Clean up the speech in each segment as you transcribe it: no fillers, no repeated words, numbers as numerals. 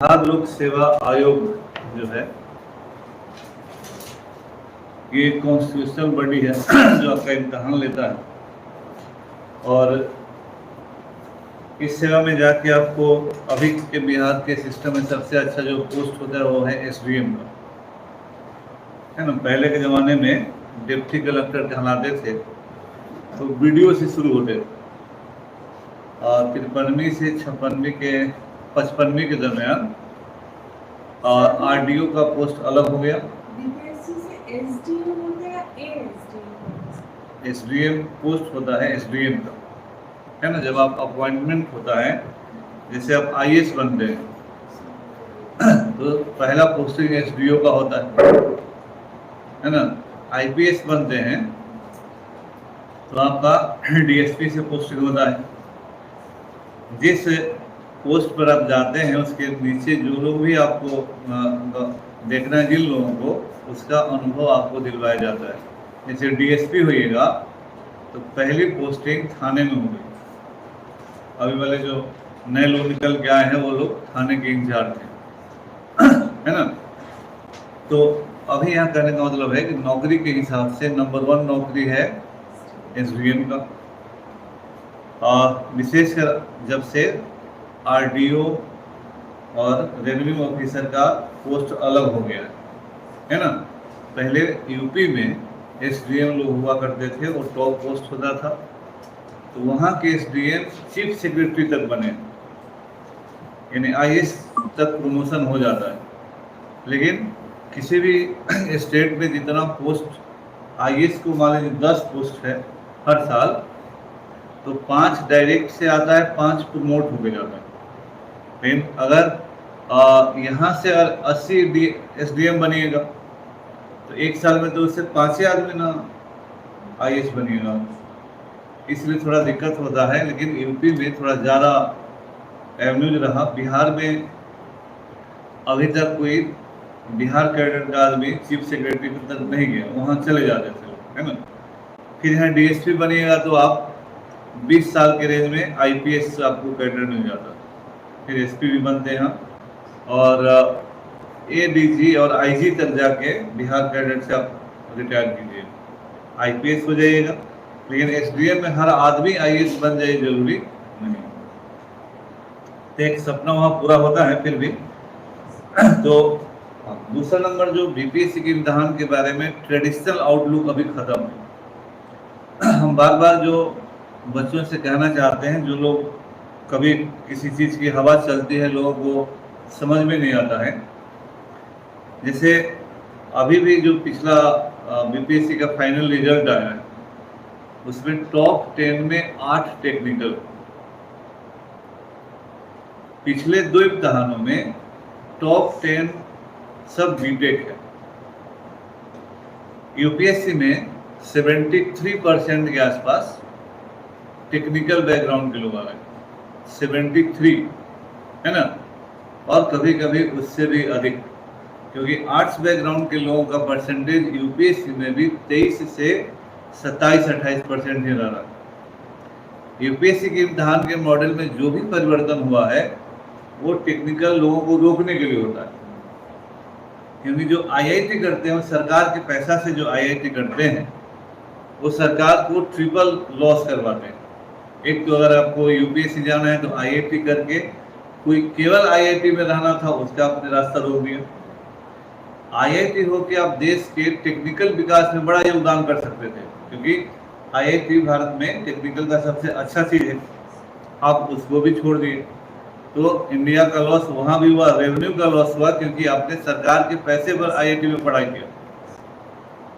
बिहार लोक सेवा आयोग जो है ये कॉन्स्टिट्यूशनल बॉडी है जो आपका इम्तहान लेता है और इस सेवा में जाके आपको अभी के बिहार के सिस्टम में सबसे अच्छा जो पोस्ट होता है वो है एसडीएम का, है ना। पहले के ज़माने में डिप्टी कलेक्टर कहलाते थे तो बीडीओ से शुरू होते थे और 53वीं से 55वीं के दरमियान आरडीओ का पोस्ट अलग हो गया। एसडीएम पोस्ट होता है एसडीएम का, है ना। जब आप अपॉइंटमेंट होता है, जैसे आप आईएएस बनते हैं तो पहला पोस्टिंग एसडीओ का होता है ना। आईपीएस बनते हैं तो आपका डीएसपी से पोस्टिंग होता है। जिस पोस्ट पर आप जाते हैं उसके नीचे जो लोग भी आपको देखना है, जिन लोगों को, उसका अनुभव आपको दिलवाया जाता है। जैसे डीएसपी होइएगा तो पहली पोस्टिंग थाने में होगी। अभी वाले जो नए लोग निकल के आए हैं वो लोग थाने के इंचार्ज थे, है ना। तो अभी यहाँ कहने का मतलब है कि नौकरी के हिसाब से नंबर 1 नौकरी है एसडीएम का। विशेषकर जब से आरडीओ और रेवेन्यू ऑफिसर का पोस्ट अलग हो गया है ना। पहले यूपी में एसडीएम लोग हुआ करते थे और टॉप पोस्ट होता था, तो वहाँ के एसडीएम चीफ सेक्रेटरी तक बने, यानी आईएएस तक प्रमोशन हो जाता है। लेकिन किसी भी स्टेट में जितना पोस्ट आईएएस को मान लीजिए 10 पोस्ट है हर साल, तो 5 डायरेक्ट से आता है, 5 प्रमोट होके जाता है। लेकिन अगर यहाँ से 80 एसडीएम बनिएगा तो एक साल में तो उससे 5 ही आदमी ना आईएएस बनिएगा, इसलिए थोड़ा दिक्कत होता है। लेकिन यूपी में थोड़ा ज़्यादा एवेन्यूज रहा। बिहार में अभी तक कोई बिहार कैडर का आदमी चीफ सेक्रेटरी तक नहीं गया, वहाँ चले जाते थे लोग, है ना। फिर यहाँ डीएसपी बनिएगा तो आप 20 साल के रेंज में आईपीएस से आपको कैडर मिल जाता है। फिर एसपी भी बनते हैं और एडीजी और आईजी तक जाके बिहार कैडर से आप रिटायर कीजिए, आईपीएस हो जाइएगा। लेकिन एसडीएम में हर आदमी आईएएस बन जाए जरूरी नहीं, तो एक सपना वहाँ पूरा होता है फिर भी। तो दूसरा नंबर जो बीपीएससी के इम्तहान के बारे में ट्रेडिशनल आउटलुक अभी खत्म है। हम बार बार जो बच्चों से कहना चाहते हैं, जो लोग कभी किसी चीज़ की हवा चलती है लोगों को समझ में नहीं आता है, जैसे अभी भी जो पिछला बीपीएससी का फाइनल रिजल्ट आया है उसमें टॉप 10 में 8 टेक्निकल। पिछले 2 इम्तहानों में टॉप 10 सब बीटेक है। यूपीएससी में 73% के आसपास टेक्निकल बैकग्राउंड के लोग आ गए, 73, है ना। और कभी कभी उससे भी अधिक, क्योंकि आर्ट्स बैकग्राउंड के लोगों का परसेंटेज यूपीएससी में भी 23 से 27-28% ही रहा। यूपीएससी के इम्तहान के मॉडल में जो भी परिवर्तन हुआ है वो टेक्निकल लोगों को रोकने के लिए होता है, क्योंकि जो आईआईटी करते हैं, सरकार के पैसा से जो आईआईटी करते हैं वो सरकार को ट्रिपल लॉस करवाते हैं। एक तो अगर आपको यूपीएससी जाना है तो आईआईटी करके, कोई केवल आईआईटी में रहना था उसका आपने रास्ता रोक दिया। आईआईटी हो के आप देश के टेक्निकल विकास में बड़ा योगदान कर सकते थे, क्योंकि आईआईटी भारत में टेक्निकल का सबसे अच्छा चीज़ है, आप उसको भी छोड़ दिए तो इंडिया का लॉस वहाँ भी हुआ, रेवेन्यू का लॉस हुआ, क्योंकि आपने सरकार के पैसे पर आईआईटी में पढ़ाई किया।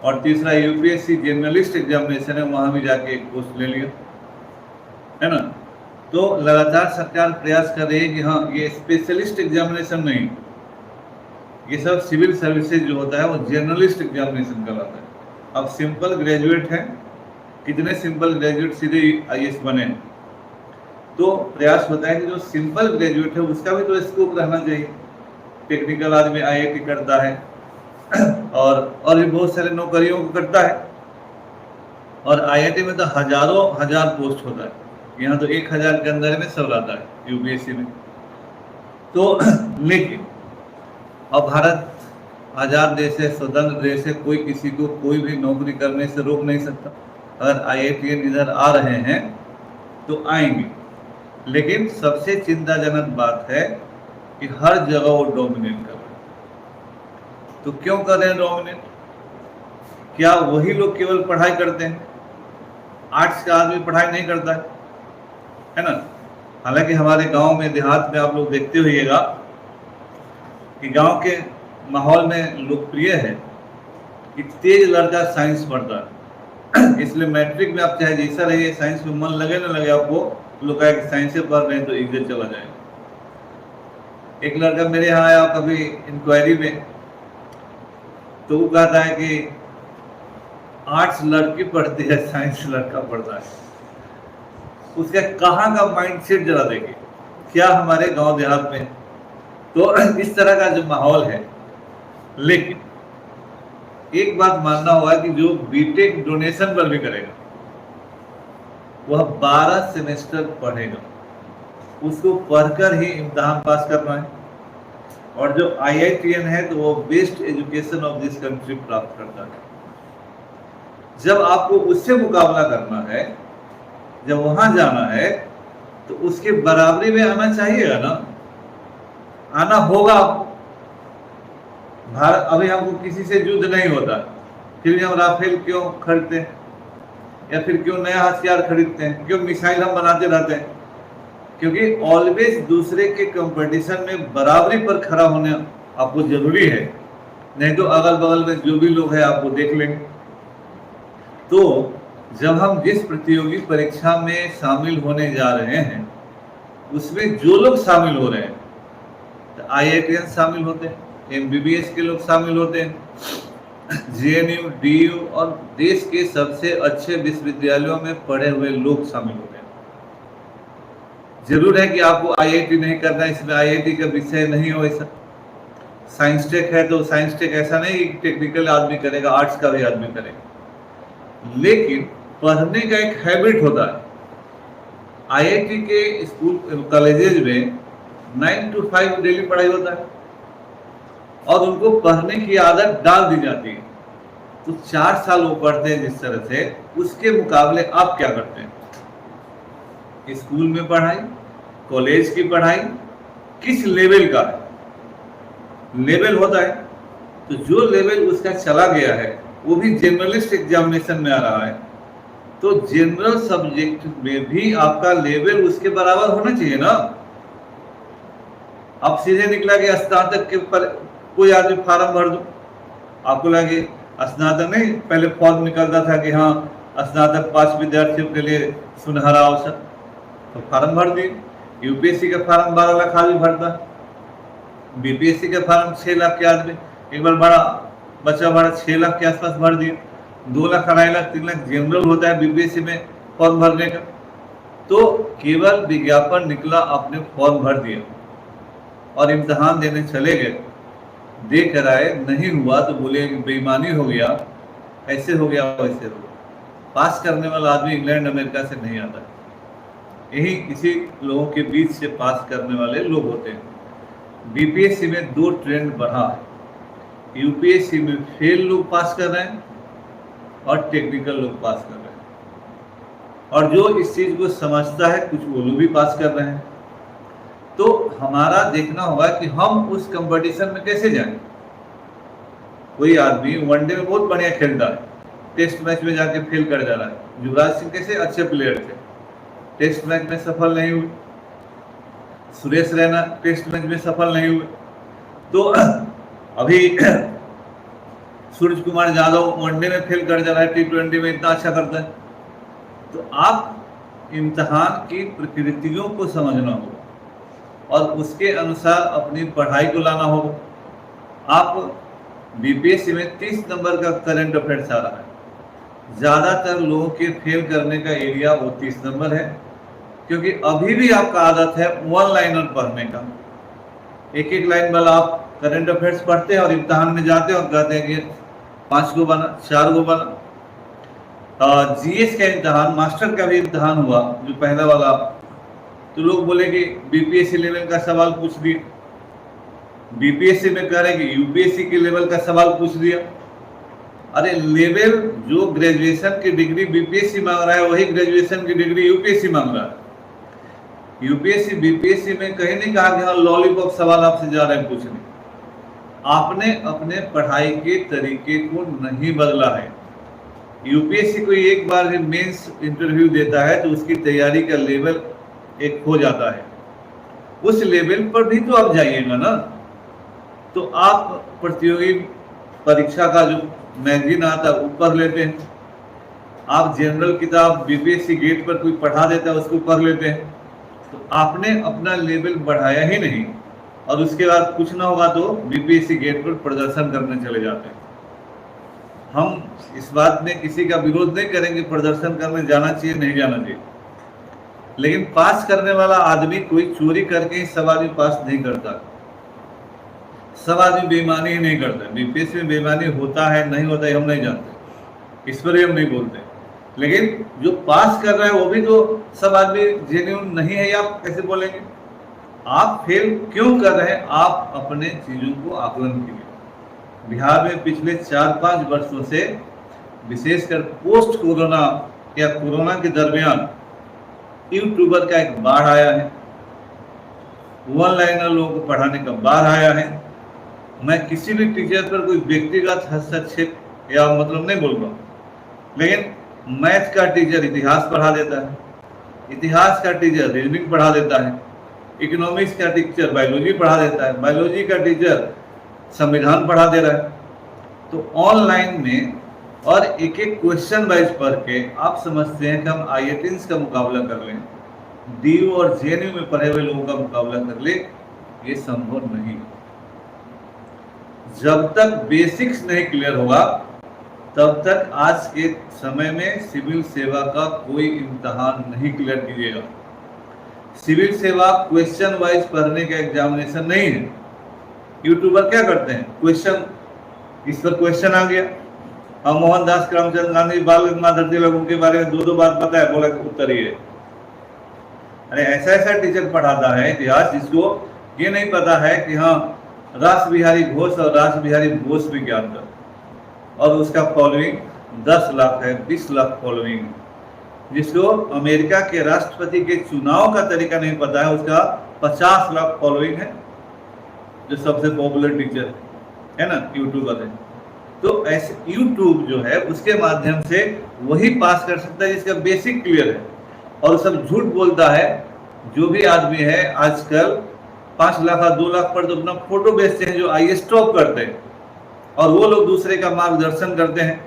और तीसरा यूपीएससी जर्नलिस्ट एग्जामिनेशन है, वहाँ भी जाके एक पोस्ट ले लिया, है ना। तो लगातार सरकार प्रयास कर रही है कि हाँ, ये स्पेशलिस्ट एग्जामिनेशन नहीं, ये सब सिविल सर्विसेज जो होता है वो जर्नलिस्ट एग्जामिनेशन कहलाता है। अब सिंपल ग्रेजुएट हैं, कितने सिंपल ग्रेजुएट सीधे आईएएस बने हैं। तो प्रयास होता है कि जो सिंपल ग्रेजुएट है उसका भी तो स्कोप रहना चाहिए। टेक्निकल आदमी आईआईटी करता है और भी बहुत सारे नौकरियों को करता है, और आईआईटी में तो हजारों हजार पोस्ट होता है। यहाँ तो 1000 के अंदर में सब रहता है यूपीएससी में। तो लेकिन अब भारत आज़ाद देश है, स्वतंत्र देश है, कोई किसी को कोई भी नौकरी करने से रोक नहीं सकता। अगर IITian इधर आ रहे हैं तो आएंगे, लेकिन सबसे चिंताजनक बात है कि हर जगह वो डोमिनेट कर रहे हैं। तो क्यों कर रहे हैं डोमिनेट? क्या वही लोग केवल पढ़ाई करते हैं? आर्ट्स का आदमी पढ़ाई नहीं करता है ना? हालांकि हमारे गांव में, देहात में आप लोग देखते होइएगा कि गांव के माहौल में लोकप्रिय है कि तेज लड़का साइंस पढ़ता है। इसलिए मैट्रिक में आप चाहे जैसा रहिए, साइंस में मन लगे ना लगे, आपको लोग कहे कि साइंस से पढ़ रहे हैं तो इज्जत चला जाएगा। एक लड़का मेरे यहाँ आया कभी इंक्वायरी में, तो वो कहता है कि आर्ट्स लड़की पढ़ती है, साइंस लड़का पढ़ता है। उसका कहाँ का माइंडसेट जरा देखिए, क्या हमारे गांव देहात में। तो इस तरह का जो माहौल है, लेकिन एक बात मानना होगा कि जो बीटेक डोनेशन पर भी करेगा वह 12 सेमेस्टर पढ़ेगा, उसको पढ़कर ही इम्तिहान पास करना है। और जो IITian है तो वो best education of this country प्राप्त करता है। जब आपको उससे मुकाबला करना है, जब वहां जाना है, तो उसके बराबरी में आना चाहिएगा ना, आना होगा आपको। भारत अभी हमको किसी से युद्ध नहीं होता, फिर भी हम राफेल क्यों खरीदते हैं, या फिर क्यों नया हथियार खरीदते हैं, क्यों मिसाइल हम बनाते रहते हैं? क्योंकि ऑलवेज दूसरे के कंपटीशन में बराबरी पर खड़ा होने आपको जरूरी है, नहीं तो अगल बगल में जो भी लोग हैं आपको देख लेंगे। तो जब हम जिस प्रतियोगी परीक्षा में शामिल होने जा रहे हैं, उसमें जो लोग शामिल हो रहे हैं, तो IITian शामिल होते हैं, MBBS के लोग शामिल होते हैं, JNU, DU और देश के सबसे अच्छे विश्वविद्यालयों में पढ़े हुए लोग शामिल होते हैं। जरूर है कि आपको IIT नहीं करना है, इसमें IIT का विषय नहीं हो ऐसा। साइंस टेक है तो साइंस टेक ऐसा नहीं टेक्निकल आदमी करेगा, आर्ट्स का भी आदमी करेगा, लेकिन पढ़ने का एक हैबिट होता है। IIT के स्कूल कॉलेजेज में 9 to 5 डेली पढ़ाई होता है और उनको पढ़ने की आदत डाल दी जाती है। तो 4 साल वो पढ़ते हैं जिस तरह से, उसके मुकाबले आप क्या करते हैं? स्कूल में पढ़ाई, कॉलेज की पढ़ाई किस लेवल का है? लेवल होता है, तो जो लेवल उसका चला गया है वो भी जनरलिस्ट एग्जामिनेशन में आ रहा है, तो जनरल सब्जेक्ट में भी आपका लेवल उसके बराबर होना चाहिए ना। अब सीधे निकला कि स्नातक के ऊपर कोई आदमी फार्म भर दो, आपको लगे स्नातक नहीं, पहले फॉर्म निकलता था कि हाँ स्नातक 5 विद्यार्थियों के लिए सुनहरा अवसर, तो फार्म भर दिए। UPSC का फार्म 12 लाख आदमी भरता, BPSC का फार्म 6 लाख के आदमी, एक बार बड़ा बच्चा बड़ा 6 लाख के आसपास भर दिए। 2 लाख, 2.5 लाख, 3 लाख जनरल होता है BPSC में फॉर्म भरने का। तो केवल विज्ञापन निकला, आपने फॉर्म भर दिया और इम्तिहान देने चले गए, दे कर आए, नहीं हुआ तो बोले बेईमानी हो गया, ऐसे हो गया वैसे हो गया। पास करने वाला आदमी इंग्लैंड अमेरिका से नहीं आता, यही इसी लोगों के बीच से पास करने वाले लोग होते हैं। BPSC में 2 ट्रेंड बढ़ा है, UPSC में फेल लोग पास कर रहे हैं और टेक्निकल लोग पास कर रहे हैं, और जो इस चीज को समझता है कुछ वो लोग भी पास कर रहे हैं। तो हमारा देखना होगा कि हम उस कंपटीशन में कैसे जाएं। कोई आदमी वनडे में बहुत बढ़िया खेलता है, टेस्ट मैच में जाके फेल कर जा रहा है। युवराज सिंह कैसे अच्छे प्लेयर थे, टेस्ट मैच में सफल नहीं हुए। सुरेश रैना टेस्ट मैच में सफल नहीं हुए। तो अभी सूरज कुमार यादव वनडे में फेल कर जा रहा है, T20 में इतना अच्छा करता है। तो आप इम्तिहान की प्रकृतियों को समझना होगा और उसके अनुसार अपनी पढ़ाई को लाना होगा। आप BPSC में 30 नंबर का करंट अफेयर्स आ रहा है, ज़्यादातर लोगों के फेल करने का एरिया वो 30 नंबर है, क्योंकि अभी भी आपका आदत है 1 लाइनर पढ़ने का। एक लाइन वाला आप करंट अफेयर्स पढ़ते हैं और इम्तिहान में जाते हैं और कहते हैं कि 5 को बना, 4 को बना। GS का इम्तिहान, मास्टर का भी इम्तिहान हुआ जो पहला वाला, तो लोग बोले कि BPSC लेवल का सवाल पूछ दिए, बीपीएससी में कह रहे हैं कि यूपीएससी के लेवल का सवाल पूछ दिया। अरे लेवल जो ग्रेजुएशन की डिग्री बीपीएससी मांग रहा है वही ग्रेजुएशन की डिग्री यूपीएससी मांग रहा है। यूपीएससी बीपीएससी में कहीं नहीं कहा कि हाँ लॉलीपॉप सवाल आपसे जा रहे हैं पूछने। आपने अपने पढ़ाई के तरीके को नहीं बदला है। यूपीएससी को एक बार मेंस इंटरव्यू देता है तो उसकी तैयारी का लेवल एक हो जाता है, उस लेवल पर भी तो आप जाइएगा ना। तो आप प्रतियोगी परीक्षा का जो मैगजीन आता है वो पढ़ लेते हैं, आप जनरल किताब बीपीएससी गेट पर कोई पढ़ा देता है उसको पढ़ लेते हैं। तो आपने अपना लेवल बढ़ाया ही नहीं और उसके बाद कुछ ना होगा तो बीपीएससी गेट पर प्रदर्शन करने चले जाते हैं। हम इस बात में किसी का विरोध नहीं करेंगे, प्रदर्शन करने जाना चाहिए नहीं जाना चाहिए, लेकिन पास करने वाला आदमी कोई चोरी करके ही सब आदमी पास नहीं करता, सब आदमी बेईमानी ही नहीं करता। बीपीएससी में बेईमानी होता है नहीं होता है हम नहीं जानते, इस पर ही हम नहीं बोलते, लेकिन जो पास कर रहा है वो भी तो सब आदमी जेन्युइन नहीं है, या आप कैसे बोलेंगे? आप फेल क्यों कर रहे हैं? आप अपने चीजों को आकलन कीजिए। बिहार में पिछले 4-5 वर्षों से विशेषकर पोस्ट कोरोना या कोरोना के दरमियान यूट्यूबर का एक बाढ़ आया है, वन लाइनर लोगों को पढ़ाने का बाढ़ आया है। मैं किसी भी टीचर पर कोई व्यक्तिगत हस्तक्षेप या मतलब नहीं बोल रहा हूँ, लेकिन मैथ का टीचर इतिहास पढ़ा देता है, इतिहास का टीचर रीजनिंग पढ़ा देता है, इकोनॉमिक्स का टीचर बायोलॉजी पढ़ा देता है, बायोलॉजी का टीचर संविधान पढ़ा दे रहा है। तो ऑनलाइन में और एक एक क्वेश्चन वाइज पढ़ के आप समझते हैं कि हम IITs का मुकाबला कर लें, DU और JNU में पढ़े हुए लोगों का मुकाबला कर ले, ये संभव नहीं। जब तक बेसिक्स नहीं क्लियर होगा तब तक आज के समय में सिविल सेवा का कोई इम्तहान नहीं क्लियर कीजिएगा। सिविल सेवा क्वेश्चन वाइज पढ़ने का एग्जामिनेशन नहीं है। यूट्यूबर क्या करते हैं, क्वेश्चन इस पर क्वेश्चन आ गया, हम मोहनदास करमचंद गांधी बाल गंगाधर तिलक उनके बारे में दो बात पता है, बोला उत्तर ये। अरे ऐसा ऐसा टीचर पढ़ाता है इतिहास जिसको ये नहीं पता है कि हाँ रास बिहारी घोष और रास बिहारी बोस भी ज्ञान कर, और उसका फॉलोइंग 10 लाख है, 20 लाख फॉलोइंग। जिसको अमेरिका के राष्ट्रपति के चुनाव का तरीका नहीं पता है उसका 50 लाख फॉलोइंग है, जो सबसे पॉपुलर टीचर है ना यूट्यूबर है। तो ऐसे यूट्यूब जो है उसके माध्यम से वही पास कर सकता है जिसका बेसिक क्लियर है, और सब झूठ बोलता है। जो भी आदमी है आजकल 5 लाख और 2 लाख पर तो अपना फोटो बेचते हैं जो IAS टॉप करते हैं, और वो लोग दूसरे का मार्गदर्शन करते हैं,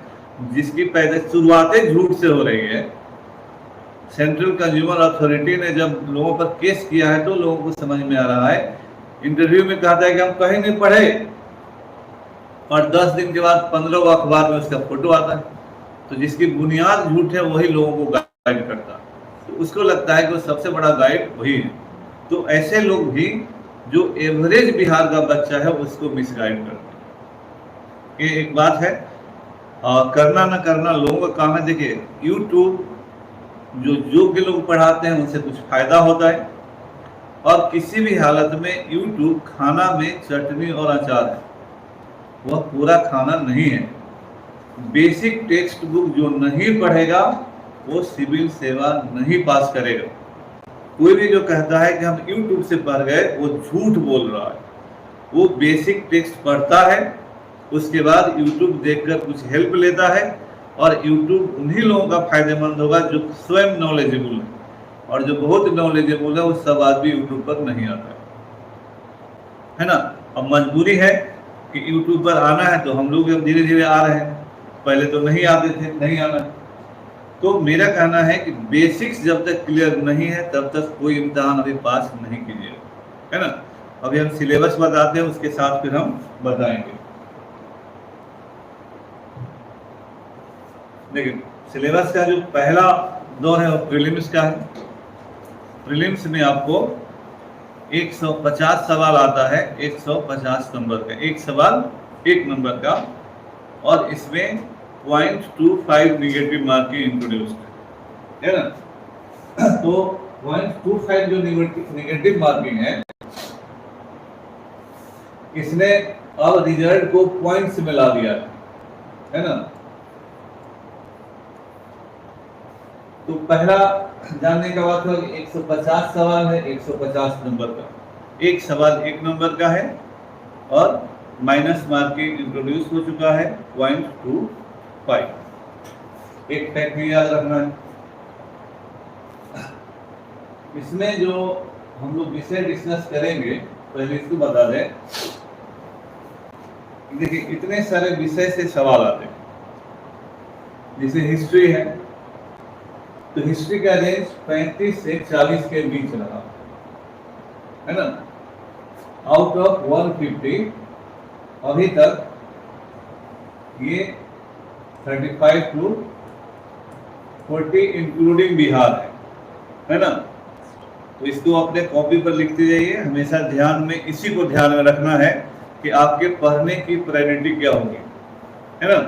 जिसकी पहले शुरुआतें झूठ से हो रही है। सेंट्रल कंज्यूमर अथॉरिटी ने जब लोगों पर केस किया है तो लोगों को समझ में आ रहा है। इंटरव्यू में कहा था कि हम कहीं नहीं पढ़े, और 10 दिन के बाद 15 अखबार में उसका फोटो आता है। तो जिसकी बुनियाद झूठ है वही लोगों को गाइड करता है, तो उसको लगता है कि वो सबसे बड़ा गाइड वही है। तो ऐसे लोग भी जो एवरेज बिहार का बच्चा है उसको मिसगाइड करते हैं। ये एक बात है, करना ना करना लोगों का काम है। देखिए यूट्यूब जो योग्य लोग पढ़ाते हैं उनसे कुछ फायदा होता है, और किसी भी हालत में यूट्यूब खाना में चटनी और अचार है, वह पूरा खाना नहीं है। बेसिक टेक्स्ट बुक जो नहीं पढ़ेगा वो सिविल सेवा नहीं पास करेगा। कोई भी जो कहता है कि हम यूट्यूब से पढ़ गए वो झूठ बोल रहा है। वो बेसिक टेक्स्ट पढ़ता है, उसके बाद यूट्यूब देखकर कुछ हेल्प लेता है, और यूट्यूब उन्हीं लोगों का फायदेमंद होगा जो स्वयं नॉलेजेबल है, और जो बहुत नॉलेजेबल है वो सब आदमी यूट्यूब पर नहीं आता है ना। अब मजबूरी है कि यूट्यूब पर आना है, तो हम लोग धीरे धीरे आ रहे हैं, पहले तो नहीं आते थे, नहीं आना। तो मेरा कहना है कि बेसिक्स जब तक क्लियर नहीं है तब तक कोई इम्तिहान अभी पास नहीं कीजिएगा, है ना। अभी हम सिलेबस बताते हैं, उसके साथ फिर हम बताएंगे। देखिए सिलेबस का जो पहला दौर है वो प्रीलिम्स का है। प्रीलिम्स में आपको 150 सवाल आता है, 150 नंबर का एक सवाल 1 नंबर का, और इसमें 0.25 निगेटिव मार्किंग इंट्रोड्यूस है ना। तो 0.25 जो निगेटिव मार्किंग है इसने अब रिजल्ट को पॉइंट्स में ला दिया है ना। तो पहला जानने का बात है कि 150 सवाल है, 150 नंबर का, एक सवाल 1 नंबर का है और माइनस मार्किंग इंट्रोड्यूस हो चुका है 0.25। एक फैक्ट भी याद रखना है, इसमें जो हम लोग विषय डिस्कस करेंगे पहले इसको बता दें। देखिए इतने सारे विषय से सवाल आते हैं, जैसे हिस्ट्री है तो हिस्ट्री का रेंज 35 से 40 के बीच रहा है ना। आउट ऑफ 150 अभी तक ये 35 to 40 इंक्लूडिंग बिहार है ना। तो इसको अपने कॉपी पर लिखते जाइए, हमेशा ध्यान में इसी को ध्यान में रखना है कि आपके पढ़ने की प्रायोरिटी क्या होगी, है ना।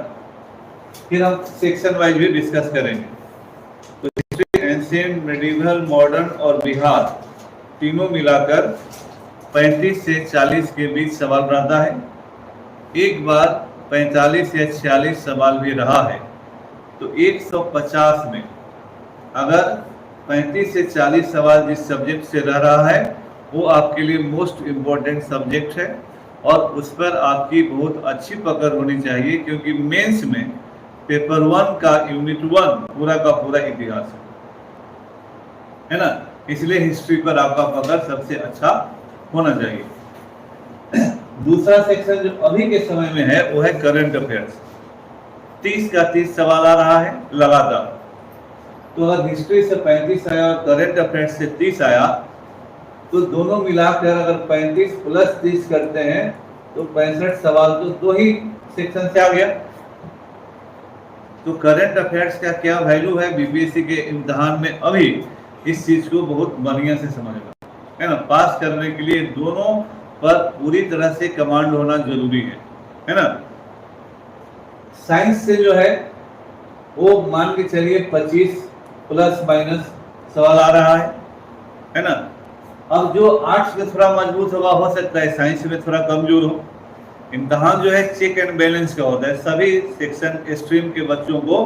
फिर हम सेक्शन वाइज भी डिस्कस करेंगे। तो हिस्ट्री, एंशिएंट, मेडिवल, मॉडर्न और बिहार तीनों मिलाकर 35 से 40 के बीच सवाल रहता है। एक बार 45 या 46 सवाल भी रहा है तो 150 में अगर 35 से 40 सवाल जिस सब्जेक्ट से रह रहा है वो आपके लिए मोस्ट इम्पोर्टेंट सब्जेक्ट है और उस पर आपकी बहुत अच्छी पकड़ होनी चाहिए, क्योंकि मेंस में पेपर 1 का यूनिट 1 पूरा का पूरा इतिहास है ना। इसलिए हिस्ट्री पर आपका पकड़ सबसे अच्छा होना चाहिए। दूसरा सेक्शन जो अभी के समय में है वो है करंट अफेयर्स। 30 का 30 सवाल आ रहा है लगातार। तो अगर हिस्ट्री से 35 आया और करंट अफेयर्स से 30 आया तो दोनों मिलाकर अगर 35 प्लस 30 करते हैं तो 65 सवाल तो दो ही सेक्शन से आ गया। तो करंट अफेयर्स का क्या वैल्यू है बीपीएससी के इम्तिहान में, अभी इस चीज को बहुत बढ़िया से समझना है ना। पास करने के लिए दोनों पर पूरी तरह से कमांड होना जरूरी है ना। साइंस से जो है वो मान के चलिए 25 प्लस माइनस सवाल आ रहा है ना। अब जो आर्ट्स में थोड़ा मजबूत होगा हो सकता है साइंस में थोड़ा कमजोर हो। इम्तिहान जो है चेक एंड बैलेंस का होता है, सभी सेक्शन स्ट्रीम के बच्चों को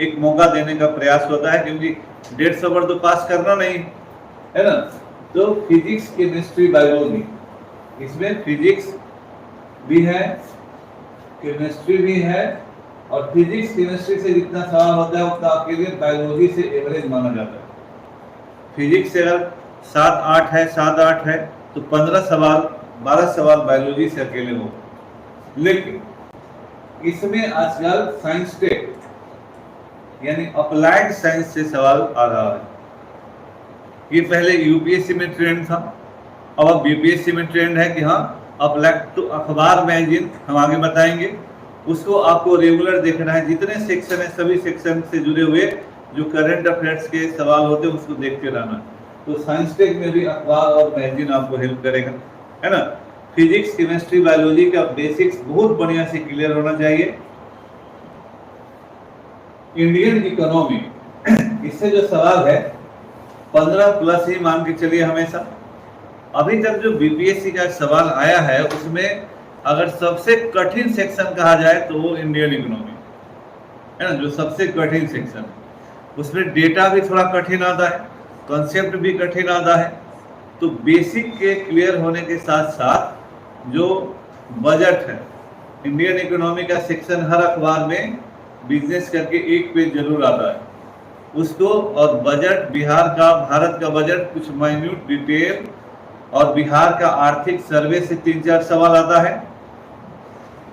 एक मौका देने का प्रयास होता है, क्योंकि 150 वर्ड तो पास करना नहीं है ना। तो फिजिक्स, केमिस्ट्री, बायोलॉजी, इसमें फिजिक्स भी है, केमिस्ट्री भी है और फिजिक्स केमिस्ट्री से जितना सवाल होता है उतना आपके लिए बायोलॉजी से एवरेज माना जाता है। फिजिक्स से अगर 7-8 है 7-8 है तो 15 सवाल 12 सवाल बायोलॉजी से अकेले हो। लेकिन इसमें आजकल साइंस टेक यानी अप्लाइड साइंस से सवाल आ रहा है। ये पहले यूपीएससी में ट्रेंड था, अब बीपीएससी में ट्रेंड है कि हाँ अप्लाइड। तो अखबार मैगजीन हम आगे बताएंगे, उसको आपको रेगुलर देखना है। जितने सेक्शन है सभी सेक्शन से जुड़े हुए जो करंट अफेयर्स के सवाल होते हैं उसको देखते रहना। तो साइंस टेक में भी अखबार और मैगजीन आपको हेल्प करेगा, है ना। फिजिक्स, केमिस्ट्री, बायोलॉजी का बेसिक्स बहुत बढ़िया से क्लियर होना चाहिए। इंडियन इकोनॉमी, इससे जो सवाल है 15 प्लस ही मान के चलिए हमेशा। अभी तक जो बीपीएससी का सवाल आया है उसमें अगर सबसे कठिन सेक्शन कहा जाए तो वो इंडियन इकोनॉमी है ना, जो सबसे कठिन सेक्शन है। उसमें डेटा भी थोड़ा कठिन आता है, कॉन्सेप्ट भी कठिन आता है। तो बेसिक के क्लियर होने के साथ साथ जो बजट है, इंडियन इकोनॉमी का सेक्शन हर अखबार में बिजनेस करके एक पेज जरूर आता है उसको। और बजट बिहार का, भारत का बजट कुछ माइन्यूट डिटेल और बिहार का आर्थिक सर्वे से 3-4 सवाल आता है।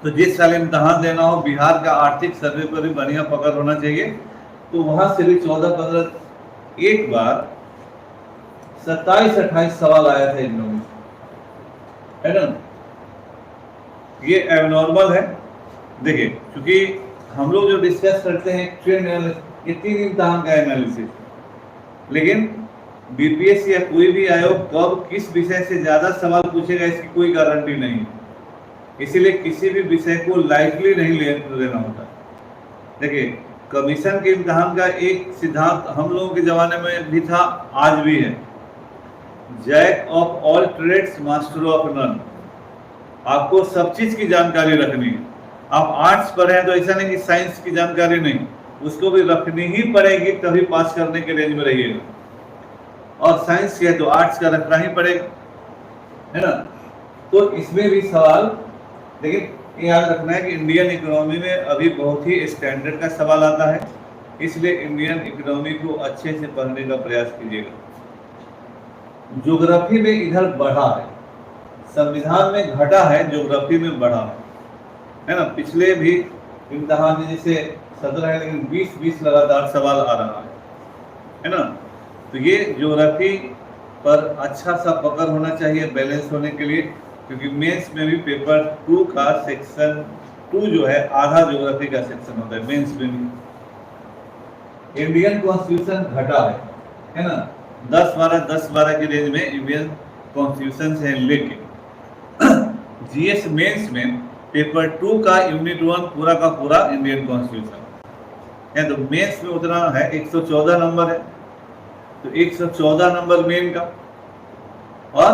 तो जिस साल इम्तहान देना हो बिहार का आर्थिक सर्वे पर भी बढ़िया पकड़ होना चाहिए। तो वहां से भी 14-15, एक बार 27-28 सवाल आया था इकोनॉमी, है ना। ये एबनॉर्मल है। देखिए क्योंकि हम लोग जो डिस्कस करते हैं ट्रेंड एनालिसिस, ये 3 इम्तहान का एनालिसिस, लेकिन बीपीएससी या कोई भी आयोग कब किस विषय से ज्यादा सवाल पूछेगा इसकी कोई गारंटी नहीं है। इसीलिए किसी भी विषय को लाइटली नहीं लेना होता। देखिए कमीशन के इम्तहान का एक सिद्धांत हम लोगों के जमाने में भी था, आज भी है, jack of all trades master of none. आपको सब चीज की जानकारी रखनी है। आप आर्ट्स पढ़े हैं तो ऐसा नहीं कि साइंस की जानकारी नहीं, उसको भी रखनी ही पड़ेगी, तभी पास करने के रेंज में रहिएगा। और साइंस के है तो आर्ट्स का रखना ही पड़ेगा, है ना। तो इसमें भी सवाल, लेकिन याद रखना है कि इंडियन इकोनॉमी में अभी बहुत ही स्टैंडर्ड का सवाल आता है, इसलिए इंडियन इकोनॉमी को अच्छे से पढ़ने का प्रयास कीजिएगा। ज्योग्राफी में इधर बढ़ा है, संविधान में घटा है, ज्योग्राफी में बढ़ा है ना। पिछले भी इम्तिहान में जैसे 17 है, लेकिन 20 लगातार सवाल आ रहा है ना। तो ये ज्योग्राफी पर अच्छा सा पकड़ होना चाहिए बैलेंस होने के लिए, क्योंकि मेंस में भी पेपर 2 का सेक्शन 2 जो है आधा ज्योग्राफी का सेक्शन होता है मेंस में भी। इंडियन कॉन्स्टिट्यूशन घटा है ना, 10-12 की रेंज में इंडियन कॉन्स्टिट्यूशन है, लेकिन जीएस मेंस में पेपर 2 का यूनिट 1 पूरा का पूरा इंडियन कॉन्स्टिट्यूशन है। तो मेंस में उतना है 114 नंबर है, तो 114 नंबर मेन का, और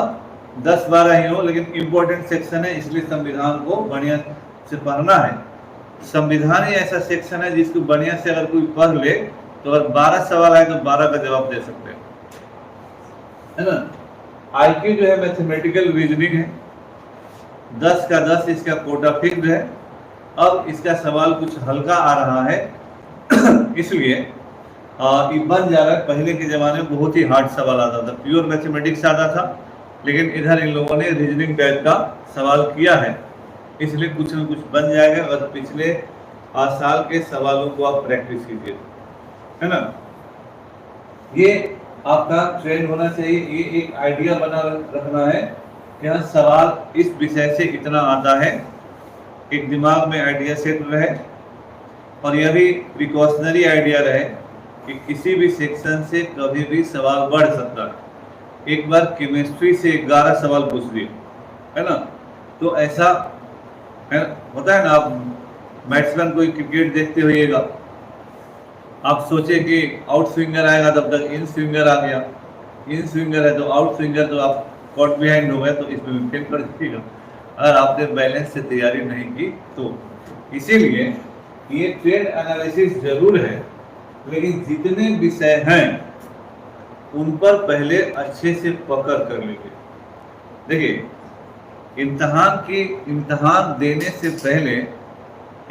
10-12 ही हो, लेकिन इंपॉर्टेंट सेक्शन है, इसलिए संविधान को बढ़िया से पढ़ना है। संविधान ही ऐसा सेक्शन है जिसको बढ़िया से अगर कोई पढ़ ले तो अगर 12 सवाल आए तो 12 का जवाब दे सकते हैं, है ना। आईक्यू जो है मैथमेटिकल रीजनिंग है, 10 का 10 इसका कोटा फिक्स्ड है। अब इसका सवाल कुछ हल्का आ रहा है इसलिए ये बन जा रहा है। पहले के जमाने में बहुत ही हार्ड सवाल आता था, प्योर मैथमेटिक्स आता था, लेकिन इधर इन लोगों ने रीजनिंग टाइप का सवाल किया है, इसलिए कुछ न कुछ बन जाएगा। और पिछले साल के सवालों को आप प्रैक्टिस कीजिए, है ना। ये आपका ट्रेंड होना चाहिए, ये एक आइडिया बना रखना है कि हाँ सवाल इस विषय से इतना आता है, एक दिमाग में आइडिया सेट रहे। और यह भी प्रिकॉशनरी आइडिया रहे कि किसी भी सेक्शन से कभी भी सवाल बढ़ सकता है। एक बार केमिस्ट्री से 11 सवाल पूछ दिए, है ना, तो ऐसा है, होता है ना। आप बैट्समैन कोई क्रिकेट देखते होइएगा, आप सोचे कि आउट स्विंगर आएगा, तब तक इन स्विंगर आ गया, इन स्विंगर है तो आउट स्विंगर, तो आप कॉट बिहाइंड हो गए, तो इसमें फेल कर जाएगा अगर आपने बैलेंस से तैयारी नहीं की तो। इसीलिए ये ट्रेंड एनालिसिस जरूर है, लेकिन जितने विषय हैं उन पर पहले अच्छे से पकड़ कर लीजिए। देखिए, इम्तिहान देने से पहले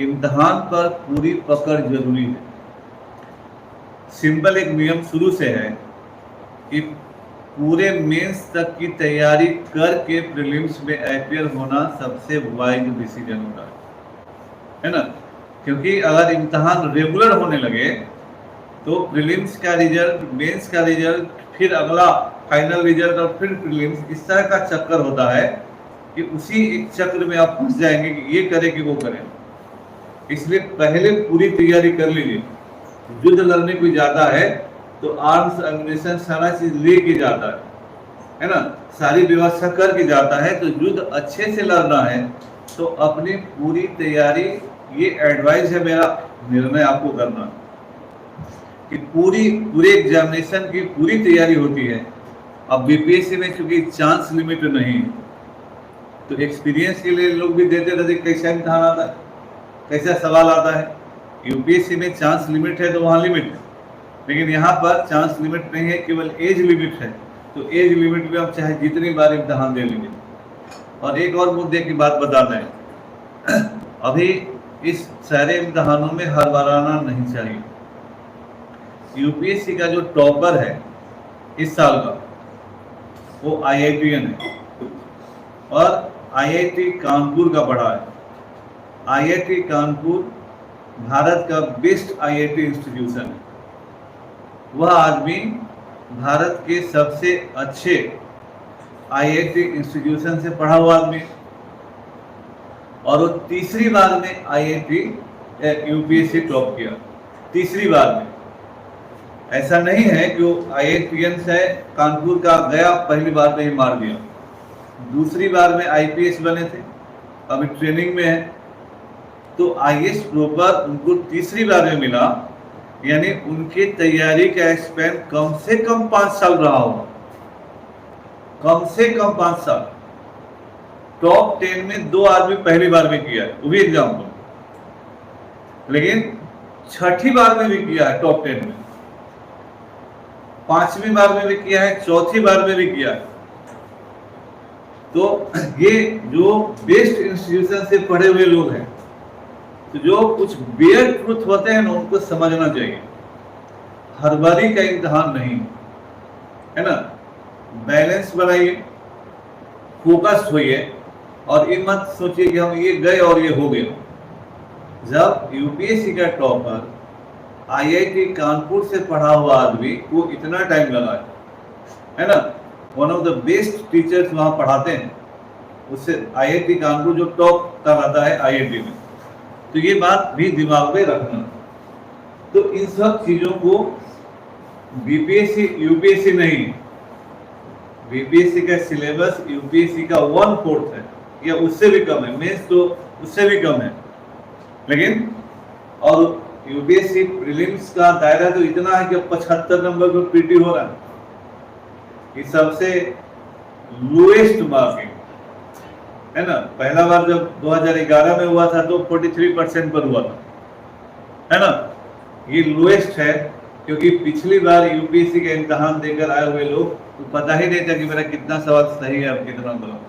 इम्तिहान पर पूरी पकड़ जरूरी है। सिंपल एक नियम शुरू से है कि पूरे मेंस तक की तैयारी करके प्रीलिम्स में अपीयर होना सबसे वाइज डिसीजन होता है ना। क्योंकि अगर इम्तिहान रेगुलर होने लगे तो प्रीलिम्स का रिजल्ट, मेंस का रिजल्ट, फिर अगला फाइनल रिजल्ट और फिर प्रीलिम्स, इस तरह का चक्कर होता है कि उसी एक चक्र में आप फंस जाएंगे कि ये करें कि वो करें। इसलिए पहले पूरी तैयारी कर लीजिए। युद्ध लड़ने कोई जाता है तो आर्म्स एम्युनिशन सारा चीज लेके जाता है ना, सारी व्यवस्था करके जाता है। तो युद्ध अच्छे से लड़ना है तो अपनी पूरी तैयारी, ये एडवाइस है मेरा, निर्णय आपको करना कि पूरे एग्जामिनेशन की पूरी तैयारी होती है। अब बीपीएससी में क्योंकि चांस लिमिट नहीं, तो एक्सपीरियंस के लिए लोग भी देते रहते कैसा इम्तिहान आता है, कैसा सवाल आता है। यूपीएससी में चांस लिमिट है तो वहाँ लिमिट है, लेकिन यहाँ पर चांस लिमिट नहीं है, केवल एज लिमिट है। तो एज लिमिट में आप चाहे जितनी बार इम्तिहान दे लीजिए। और एक और मुद्दे की बात बताना है, अभी इस सारे इम्तिहानों में हर बार आना नहीं चाहिए। यूपीएससी का जो टॉपर है इस साल का वो आईआईटीएन है, और आईआईटी कानपुर का पढ़ा है। आईआईटी कानपुर भारत का बेस्ट आईआईटी इंस्टीट्यूशन है। वह आदमी भारत के सबसे अच्छे आईआईटी इंस्टीट्यूशन से पढ़ा हुआ आदमी, और वो तीसरी बार में आईआईटी यूपीएससी टॉप किया, तीसरी बार में। ऐसा नहीं है कि वो आईआईटीएन से कानपुर का गया पहली बार में ही मार दिया, दूसरी बार में आईपीएस बने थे, अभी ट्रेनिंग में है। तो आईएएस प्रॉपर उनको तीसरी बार में मिला, यानी उनकी तैयारी का स्पैन कम से कम 5 साल रहा होगा, कम से कम 5 साल। टॉप 10 में 2 आदमी पहली बार में किया है, वो भी एग्जाम्पल, लेकिन छठी बार में भी किया है टॉप 10 में, 5वीं बार में भी किया है, 4थी बार में भी किया है। तो ये जो बेस्ट इंस्टीट्यूशन से पढ़े हुए लोग हैं, तो जो कुछ बेयर ट्रूथ होते हैं ना, उनको समझना चाहिए। हर बारी का इम्तिहान नहीं है ना, बैलेंस बनाइए, फोकस होइए, और ये मत सोचिए कि हम ये गए और ये हो गया। जब यूपीएससी का टॉपर आईआईटी कानपुर से पढ़ा हुआ आदमी को इतना टाइम लगा है ना, one of the best teachers वहां पढ़ाते हैं, उससे आईआईटी कानपुर जो टॉप कराता है आईआईटी में, तो ये बात भी दिमाग में रखना। तो इन सब चीजों को बीपीएससी यूपीएससी नहीं, बीपीएससी का सिलेबस यूपीएससी का 1/4 है या उससे भी कम है, मेंस तो उससे भी कम है, लेकिन और यूपीएससी प्रीलिम्स का दायरा तो इतना है कि 75 नंबर पर पीटी हो रहा है, ये सबसे लोएस्ट मार्किंग है ना। पहला बार जब 2011 में हुआ था तो 43% पर हुआ था, है ना, ये लोएस्ट है, क्योंकि पिछली बार यूपीएससी का इम्तिहान देकर आए हुए लोग तो पता ही नहीं था कि मेरा कितना सवाल सही है और कितना गलत,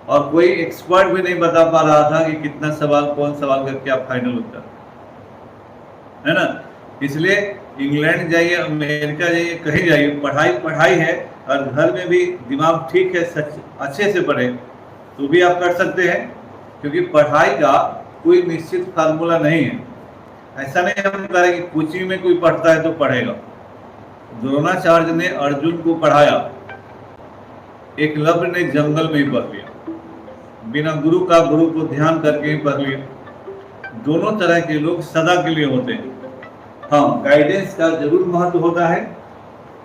और कोई एक्सपर्ट भी नहीं बता पा रहा था कि कितना सवाल, कौन सवाल का क्या फाइनल उत्तर है ना। इसलिए इंग्लैंड जाइए, अमेरिका जाइए, कहीं जाइए, पढ़ाई पढ़ाई है, और घर में भी दिमाग ठीक है, सच अच्छे से पढ़े तो भी आप कर सकते हैं, क्योंकि पढ़ाई का कोई निश्चित फार्मूला नहीं है। ऐसा नहीं हम कह रहे कि कोचिंग में कोई पढ़ता है तो पढ़ेगा। द्रोणाचार्य ने अर्जुन को पढ़ाया, एकलव्य ने जंगल में ही पढ़ लिया, बिना गुरु का गुरु को ध्यान करके ही पढ़ लिया। दोनों तरह के लोग सदा के लिए होते हैं। हाँ, गाइडेंस का जरूर महत्व होता है,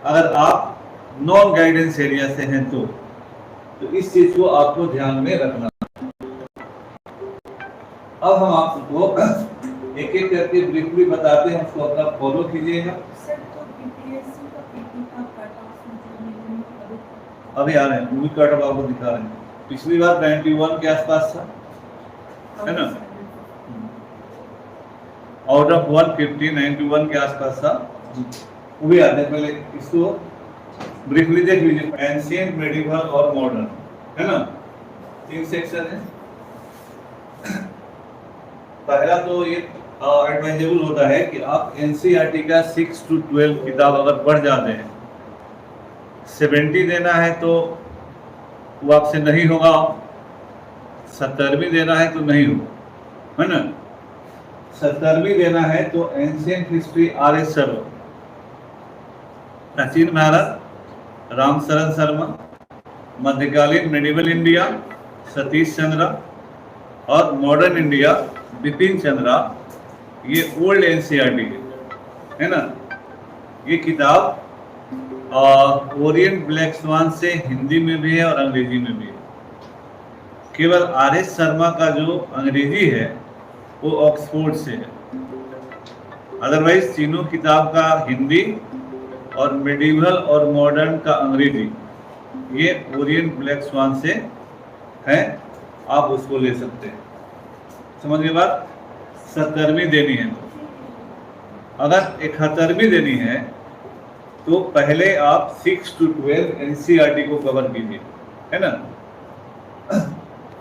अगर आप नॉन गाइडेंस एरिया से हैं तो इस चीज को आपको ध्यान में रखना। अब हम आपको एक एक करके ब्रीफली बताते हैं, उसको अपना फॉलो कीजिएगा। अभी आ रहे हैं, मूवी कट ऑफ आपको दिखा रहे हैं। पिछली बार 91 के आसपास था, है ना, आउट ऑफ 150 91 के आसपास था, वो भी आते हैं। पहले इसको ब्रीफली देख लीजिए, एंशिएंट, मेडिवल और मॉडर्न, है ना, 3 सेक्शन है। पहला तो ये एडवाइजेबल होता है कि आप एनसीईआरटी का 6 to 12 किताब अगर पढ़ जाते हैं, 70 देना है तो वो आपसे नहीं होगा, 70वीं देना है तो नहीं होगा, है ना। 70वीं देना है तो एंशिएंट हिस्ट्री आर.एस. शर्मा, प्राचीन भारत रामशरण शर्मा, मध्यकालीन मेडिवल इंडिया सतीश चंद्रा, और मॉडर्न इंडिया बिपिन चंद्रा, ये ओल्ड एनसीईआरटी है ना। ये किताब ओरिएंट ब्लैक स्वान से हिंदी में भी है और अंग्रेजी में भी है। केवल आर.एस. शर्मा का जो अंग्रेजी है वो ऑक्सफोर्ड से है, अदरवाइज तीनों किताब का हिंदी और मेडिवल और मॉडर्न का अंग्रेजी ये ओरिएंट ब्लैक स्वान से है, आप उसको ले सकते हैं। समझ गए बात। 70वीं देनी है, अगर 71वीं देनी है तो पहले आप 6 to 12 एनसीईआरटी को कवर कीजिए, है ना।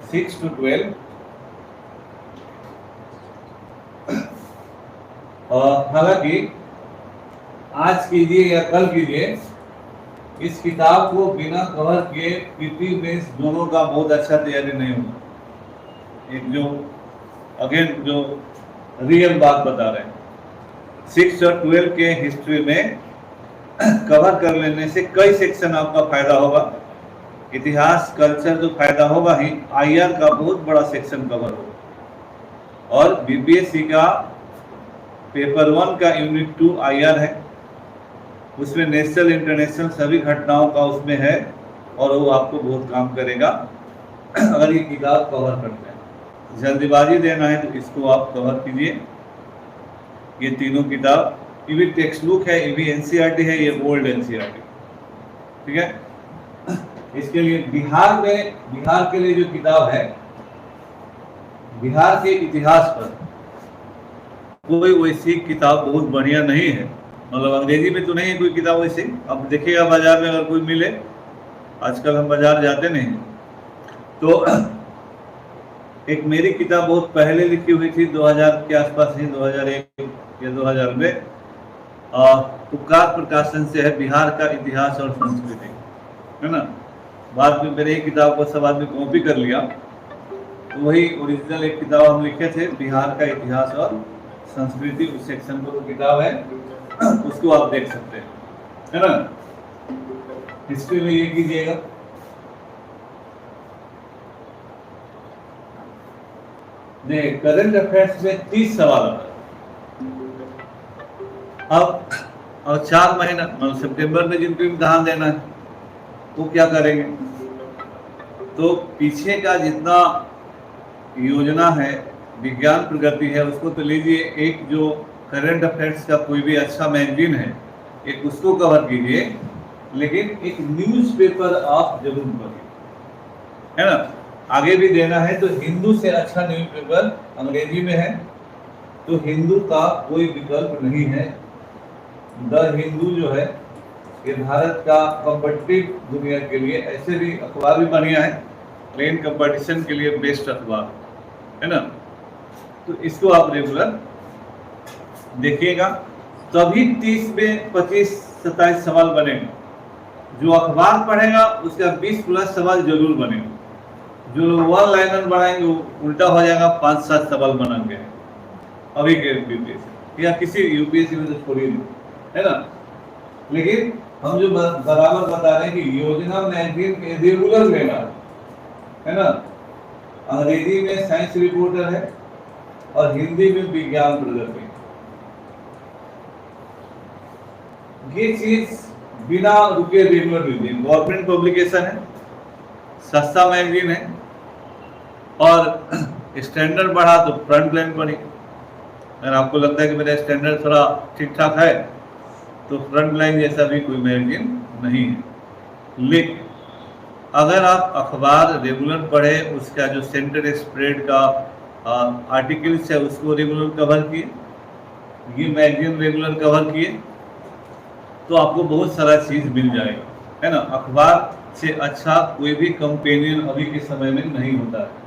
6 to 12 हालांकि आज कीजिए या कल कीजिए, इस किताब को बिना कवर किए पीटी मेंस दोनों का बहुत अच्छा तैयारी नहीं होगा। एक जो अगेन जो रियल बात बता रहे हैं, 6 और 12 के हिस्ट्री में कवर कर लेने से कई सेक्शन आपका फायदा होगा। इतिहास कल्चर तो फायदा होगा ही, आईआर का बहुत बड़ा सेक्शन कवर होगा, और बीपीएससी का पेपर 1 का यूनिट 2 आईआर है, उसमें नेशनल इंटरनेशनल सभी घटनाओं का उसमें है, और वो आपको बहुत काम करेगा अगर ये किताब कवर करते हैं। जल्दीबाजी देना है तो इसको आप कवर कीजिए। ये तीनों किताब, ये भी टेक्स्ट बुक है, ये भी एनसीईआरटी है, ये ओल्ड एनसीईआरटी, ठीक है। इसके लिए बिहार के लिए जो किताब है, बिहार के इतिहास पर कोई वैसी किताब बहुत बढ़िया नहीं है, मतलब अंग्रेजी में तो नहीं है कोई किताब वैसी। अब देखिएगा बाजार में अगर कोई मिले, आजकल हम बाजार जाते नहीं, तो एक मेरी किताब बहुत पहले लिखी हुई थी, 2000 के आसपास ही, 2001 या 2000 में, उपकार प्रकाशन से है, बिहार का इतिहास और संस्कृति, है ना। बाद में मेरे ही किताब को सब आदमी कॉपी कर लिया, तो वही ओरिजिनल एक किताब हम लिखे थे, बिहार का इतिहास और संस्कृति, उस सेक्शन को किताब है, उसको आप देख सकते हैं, है ना। हिस्ट्री में ये कीजिएगा, करंट अफेयर्स में 30 सवाल आता है। अब 4 महीना, मतलब सितंबर में जिनको इम्तिहान देना है वो क्या करेंगे, तो पीछे का जितना योजना है, विज्ञान प्रगति है, उसको तो लीजिए, एक जो करंट अफेयर्स का कोई भी अच्छा मैगजीन है, एक उसको कवर कीजिए, लेकिन एक न्यूज़पेपर आप जरूर पढ़िए, है ना। आगे भी देना है तो हिंदू से अच्छा न्यूज़पेपर अंग्रेजी में है, तो हिंदू का कोई विकल्प नहीं है। द हिंदू जो है ये भारत का कॉम्पिटिटिव दुनिया के लिए, ऐसे भी अखबार भी बढ़िया है, लेकिन कंपटीशन के लिए बेस्ट अखबार है ना। तो इसको आप रेगुलर देखिएगा, तभी 30 में 25-27 सवाल बनेगा। जो अखबार पढ़ेगा उसका 20+ सवाल जरूर बनेगा। जो लोग वन लाइनर बढ़ाएंगे वो उल्टा हो जाएगा, 5-7 सवाल बनेंगे अभी के यूपीएससी या किसी यूपीएससी में, तो छोड़िए, है ना। लेकिन हम जो बराबर बता रहे हैं कि योजना मैगजीन रेगुलर लेना है ना। अंग्रेजी में साइंस रिपोर्टर है और हिंदी में विज्ञान प्रगति। ये चीज बिना रुके रेगुलर लीजिए। गवर्नमेंट पब्लिकेशन है, सस्ता मैगजीन है, और स्टैंडर्ड बढ़ा तो फ्रंट लाइन बढ़ी। अगर आपको लगता है कि मेरा स्टैंडर्ड थोड़ा ठीक ठाक है, तो फ्रंट लाइन जैसा भी कोई मैगजीन नहीं है। लेकिन अगर आप अखबार रेगुलर पढ़े, उसका जो सेंटर स्प्रेड का आर्टिकल्स है उसको रेगुलर कवर किए, ये मैगजीन रेगुलर कवर किए, तो आपको बहुत सारा चीज मिल जाएगा, है ना। अखबार से अच्छा कोई भी कंपेनियन अभी के समय में नहीं होता है।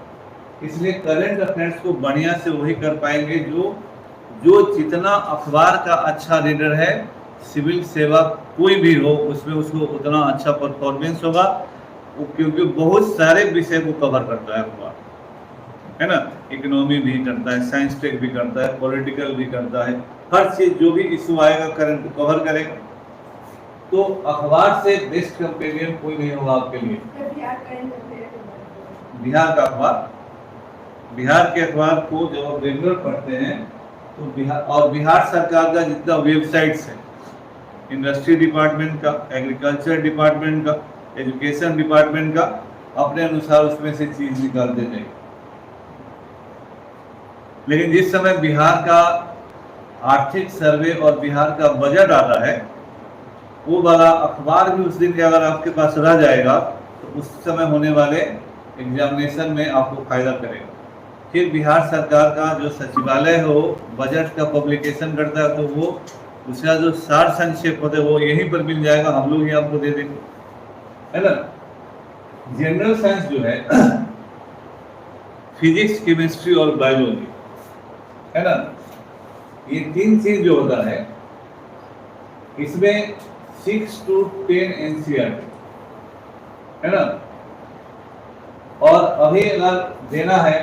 इसलिए करंट अफेयर्स को बढ़िया से वही कर पाएंगे जो जितना अखबार का अच्छा रीडर है, सिविल सेवा कोई भी हो उसमें उसको उतना अच्छा परफॉर्मेंस होगा, क्योंकि बहुत सारे विषय को कवर करता है अखबार, है ना। इकोनॉमी भी करता है, साइंस टेक भी करता है, पॉलिटिकल भी करता है, हर चीज जो भी इशू आएगा करंट कवर करेगा। तो अखबार से बेस्ट कंपेनियन कोई नहीं होगा आपके लिए। बिहार का अखबार, बिहार के अखबार को जब आप रेगुलर पढ़ते हैं तो बिहार सरकार का जितना वेबसाइट्स है, इंडस्ट्री डिपार्टमेंट का, एग्रीकल्चर डिपार्टमेंट का, एजुकेशन डिपार्टमेंट का, अपने अनुसार उसमें से चीज निकालते जाइए। लेकिन जिस समय बिहार का आर्थिक सर्वे और बिहार का बजट आता है, वो वाला अखबार भी उस दिन के अगर आपके पास रह जाएगा तो उस समय होने वाले एग्जामिनेशन में आपको फायदा करेगा। फिर बिहार सरकार का जो सचिवालय हो बजट का पब्लिकेशन करता है, तो वो उसका जो सार संक्षेप होता है वो यहीं पर मिल जाएगा, हम लोग ही आपको दे देंगे, है ना। जनरल साइंस जो है फिजिक्स, केमिस्ट्री और बायोलॉजी, है ना, ये 3 चीज जो होता है, इसमें 6 to 10 NCERT, है ना। और अभी अगर देना है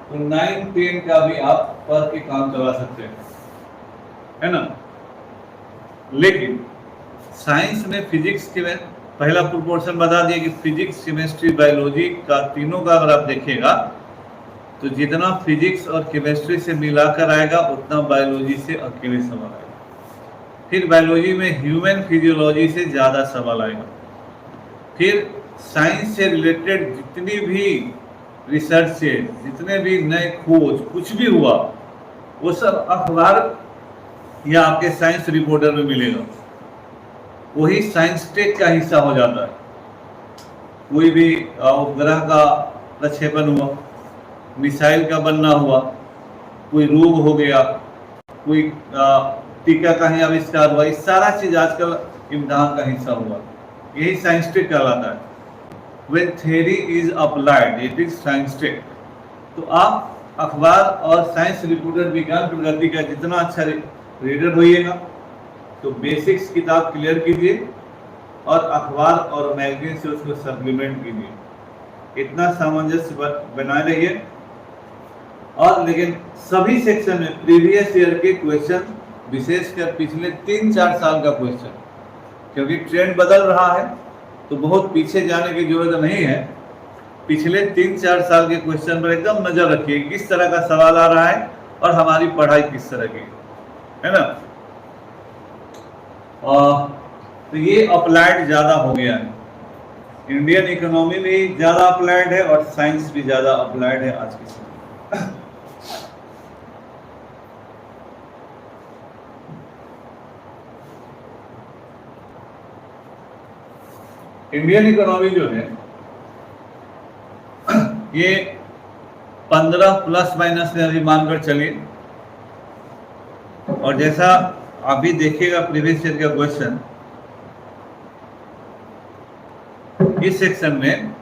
तो 9-10 का भी आप पढ़ के काम चला सकते हैं, है ना। लेकिन साइंस में फिजिक्स के में पहला प्रोपोर्शन बता दिया कि फिजिक्स, केमिस्ट्री, बायोलॉजी का तीनों का अगर आप देखिएगा तो जितना फिजिक्स और केमिस्ट्री से मिलाकर आएगा उतना बायोलॉजी से अकेले सवाल आएगा। फिर बायोलॉजी में ह्यूमन फिजियोलॉजी से ज़्यादा सवाल आएगा। फिर साइंस से रिलेटेड जितनी भी रिसर्च से, जितने भी नए खोज कुछ भी हुआ, वो सब अखबार या आपके साइंस रिपोर्टर में मिलेगा। वही साइंस टेक का हिस्सा हो जाता है। कोई भी उपग्रह का प्रक्षेपण हुआ, मिसाइल का बनना हुआ, कोई रोग हो गया, कोई टीका का ही आविष्कार हुआ, ये सारा चीज आजकल इम्तिहान का हिस्सा हुआ। यही साइंटिफिक कहलाता है। When theory is applied, it is scientific। तो आप अखबार और साइंस रिपोर्टर विज्ञान प्रगति का जितना अच्छा रीडर होइएगा, तो बेसिक्स किताब क्लियर कीजिए और अखबार और मैगजीन से उसको सप्लीमेंट कीजिए। इतना सामंजस्य बनाए रहिए। और लेकिन सभी सेक्शन में प्रीवियस ईयर के क्वेश्चन, विशेषकर पिछले 3-4 साल का क्वेश्चन, क्योंकि ट्रेंड बदल रहा है तो बहुत पीछे जाने की जरूरत नहीं है। पिछले 3-4 साल के क्वेश्चन पर एकदम नजर रखिए, किस तरह का सवाल आ रहा है और हमारी पढ़ाई किस तरह की है ना। तो ये अप्लाइड ज्यादा हो गया है, इंडियन इकोनॉमी भी ज्यादा अप्लाइड है और साइंस भी ज्यादा अप्लाइड है आज के समय। इंडियन इकोनॉमी जो है ये 15 प्लस माइनस में अभी मानकर चलिए। और जैसा अभी देखिएगा प्रीवियस ईयर का क्वेश्चन, इस सेक्शन में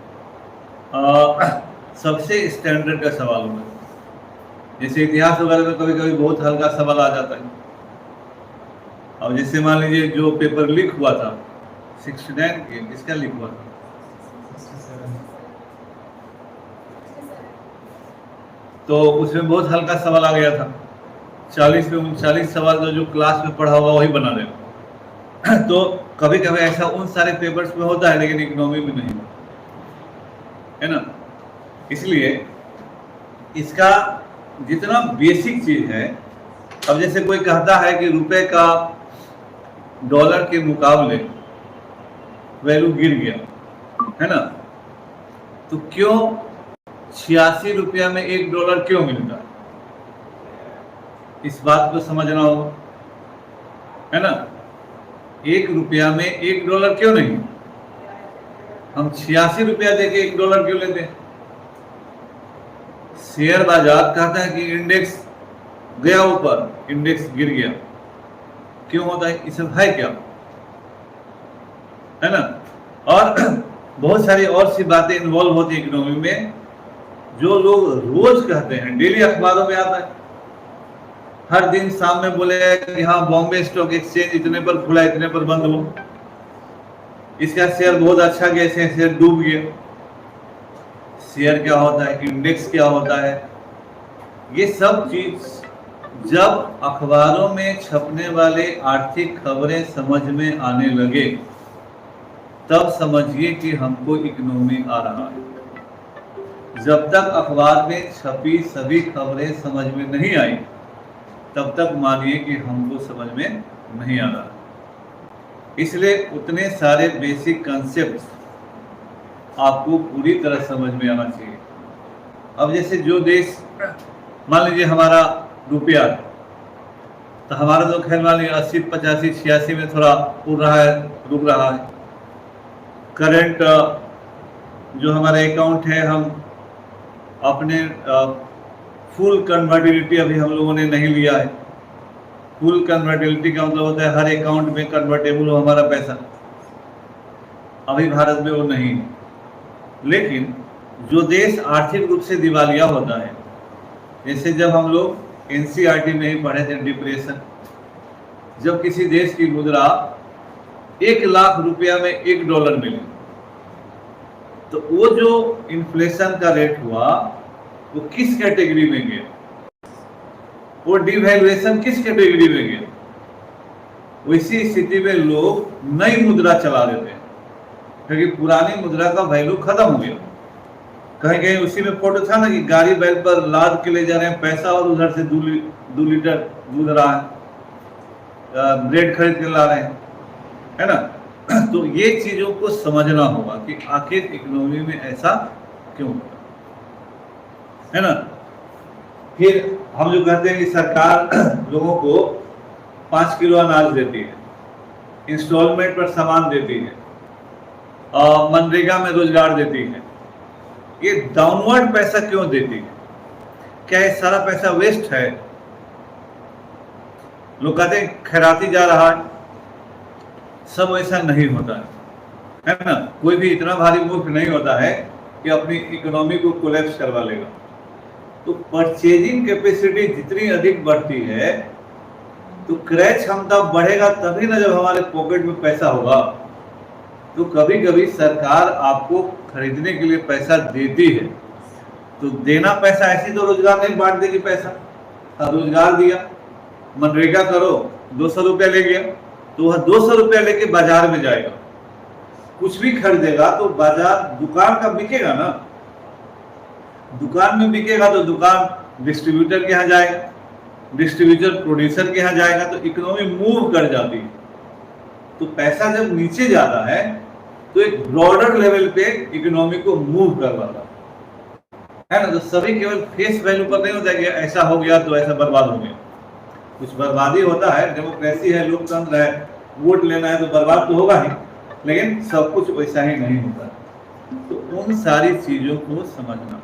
सबसे स्टैंडर्ड का सवाल होगा। जैसे इतिहास वगैरह में कभी कभी बहुत हल्का सवाल आ जाता है। अब जैसे मान लीजिए जो पेपर लीक हुआ था 69 के, किसका लीक हुआ था? तो उसमें बहुत हल्का सवाल आ गया था। 40 में 39 सवाल जो क्लास में पढ़ा हुआ वही बना देगा। तो कभी कभी ऐसा उन सारे पेपर्स में होता है, लेकिन इकोनॉमी में नहीं, है ना। इसलिए इसका जितना बेसिक चीज है, अब जैसे कोई कहता है कि रुपए का डॉलर के मुकाबले वैल्यू गिर गया, है ना, तो क्यों 86 रुपया में $1 क्यों मिलता है? इस बात को समझना होगा, है ना। 1 रुपया में $1 क्यों नहीं? हम 86 रुपया देके $1 क्यों लेते हैं? शेयर बाजार कहता है कि इंडेक्स गया ऊपर, इंडेक्स गिर गया, क्यों होता है? इसमें है क्या, है ना। और बहुत सारी और सी बातें इन्वॉल्व होती है इकोनॉमी में, जो लोग रोज कहते हैं, डेली अखबारों में आता है, हर दिन शाम में बोले कि हाँ बॉम्बे स्टॉक एक्सचेंज इतने पर खुला, इतने पर बंद हो, इसका शेयर बहुत अच्छा गया, शेयर डूब गया। शेयर क्या होता है, इंडेक्स क्या होता है, ये सब चीज जब अखबारों में छपने वाले आर्थिक खबरें समझ में आने लगे, तब समझिए कि हमको इकोनॉमी आ रहा है। जब तक अखबार में छपी सभी खबरें समझ में नहीं आई, तब तक मानिए कि हमको समझ में नहीं आ रहा। इसलिए उतने सारे बेसिक कॉन्सेप्ट्स आपको पूरी तरह समझ में आना चाहिए। अब जैसे जो देश, मान लीजिए हमारा रुपया, तो हमारा तो खैर मान लीजिए 80, 85, 86 में थोड़ा उड़ रहा है, रुक रहा है। करंट जो हमारा अकाउंट है, हम अपने फुल कन्वर्टिबिलिटी अभी हम लोगों ने नहीं लिया है। फुल कन्वर्टिबिलिटी का मतलब होता है हर अकाउंट में कन्वर्टेबल हो हमारा पैसा, अभी भारत में वो नहीं है। लेकिन जो देश आर्थिक रूप से दिवालिया होता है, जैसे जब हम लोग एनसीईआरटी में ही पढ़े थे डिप्रेशन, जब किसी देश की मुद्रा 1 लाख रुपया में $1 मिले, तो वो जो इन्फ्लेशन का रेट हुआ वो किस कैटेगरी में गया, वो डिवैल्यूएशन किस कैटेगरी में गया। वैसी स्थिति में लोग नई मुद्रा चला देते हैं, क्योंकि पुरानी मुद्रा का वैल्यू खत्म हो गया। कहीं कहीं उसी में फोटो था ना कि गाड़ी बैल पर लाद के ले जा रहे हैं पैसा, और उधर से 2 लीटर दूध रहा है, ब्रेड खरीद के ला रहे हैं, है ना। तो ये चीजों को समझना होगा कि आखिर इकोनॉमी में ऐसा क्यों, है ना। फिर हम जो कहते हैं कि सरकार लोगों को 5 किलो अनाज देती है, इंस्टॉलमेंट पर सामान देती है, मनरेगा में रोजगार देती है, ये डाउनवर्ड पैसा क्यों देती है? क्या ये सारा पैसा वेस्ट है? लोग कहते हैं खैराती जा रहा है, सब ऐसा नहीं होता है ना। कोई भी इतना भारी मूर्ख नहीं होता है कि अपनी इकोनॉमी को कोलैप्स करवा लेगा। तो परचेजिंग कैपेसिटी जितनी अधिक बढ़ती है तो क्रय क्षमता बढ़ेगा, तभी ना जब हमारे पॉकेट में पैसा होगा। तो कभी कभी सरकार आपको खरीदने के लिए पैसा देती है, तो देना पैसा ऐसी तो रोजगार नहीं बांट देगी पैसा। रोजगार दिया, मनरेगा करो, 200 रुपया ले गया, तो वह 200 रुपया लेके बाजार में जाएगा, कुछ भी खरीदेगा तो बाजार दुकान का बिकेगा ना। दुकान में बिकेगा तो दुकान डिस्ट्रीब्यूटर के यहाँ जाएगा, डिस्ट्रीब्यूटर प्रोड्यूसर के यहाँ जाएगा, तो इकोनॉमी मूव कर जाती है। तो पैसा जब नीचे जाता है तो एक ब्रॉडर लेवल पे इकोनॉमी को मूव करवाता है ना। तो सभी केवल फेस वैल्यू पर नहीं होता है कि ऐसा हो गया तो ऐसा बर्बाद हो गया। कुछ बर्बादी होता है, डेमोक्रेसी है, लोकतंत्र है, वोट लेना है तो बर्बाद तो होगा ही, लेकिन सब कुछ वैसा ही नहीं होता। तो उन सारी चीजों को समझना।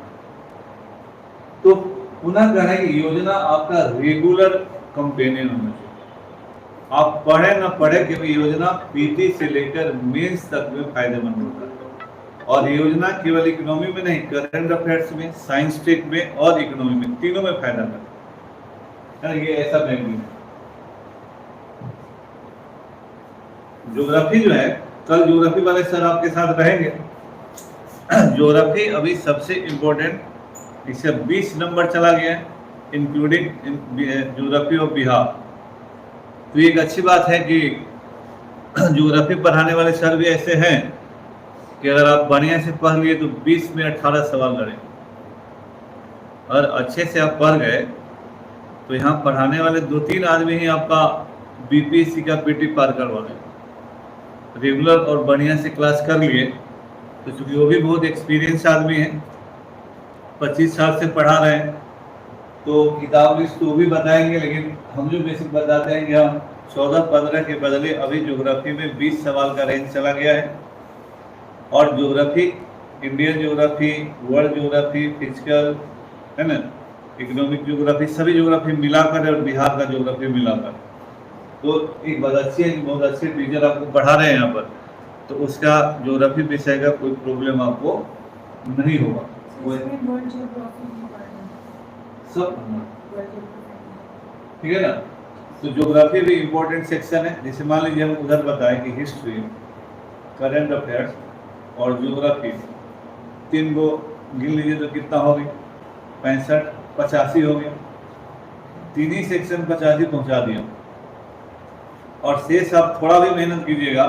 तो पुनः कह रहे हैं कि योजना आपका रेगुलर कंपेनियन होना चाहिए। आप पढ़े ना पढ़े, क्योंकि योजना पीटी से लेकर मेंस तक में फायदेमंद होता है। और योजना केवल इकोनॉमी में नहीं, करंट अफेयर्स में, साइंस टेक में और इकोनॉमी में, तीनों में फायदा करता है। ये ऐसा बैंक है। ज्योग्राफी जो है, कल ज्योग्राफी वाले सर आपके साथ रहेंगे। ज्योग्राफी अभी सबसे इम्पोर्टेंट, इससे 20 नंबर चला गया है, इंक्लूडिंग ज्योग्राफी ऑफ बिहार। तो एक अच्छी बात है कि ज्योग्राफी पढ़ाने वाले सर भी ऐसे हैं कि अगर आप बढ़िया से पढ़ लिए तो 20 में 18 सवाल लड़े, और अच्छे से आप पढ़ गए तो यहाँ पढ़ाने वाले 2-3 आदमी ही आपका बीपीएससी का पीटी पार करवा दें। रेगुलर और बढ़िया से क्लास कर लिए तो चूंकि वो भी बहुत एक्सपीरियंस आदमी है, 25 साल से पढ़ा रहे हैं, तो किताब लिस्ट तो भी बताएंगे, लेकिन हम जो बेसिक बताते हैं कि हम 14-15 के बदले अभी ज्योग्राफी में 20 सवाल का रेंज चला गया है। और geography, Indian geography, world geography, physical, है ना, इकोनॉमिक ज्योग्राफी, सभी ज्योग्राफी मिलाकर और बिहार का ज्योग्राफी मिलाकर, तो एक बहुत अच्छे टीचर आपको पढ़ा रहे हैं यहाँ पर, तो उसका ज्योग्राफी विषय का कोई प्रॉब्लम आपको नहीं होगा। सब ठीक है ना। तो ज्योग्राफी भी इम्पोर्टेंट सेक्शन है। जैसे मान लीजिए हम उधर बताएं कि हिस्ट्री, करंट अफेयर्स और ज्योग्राफी, 3 गो गिन लीजिए तो कितना हो गया, 65, 85 हो गया। 3 ही सेक्शन 85 पहुंचा दिया। और शेष आप थोड़ा भी मेहनत कीजिएगा,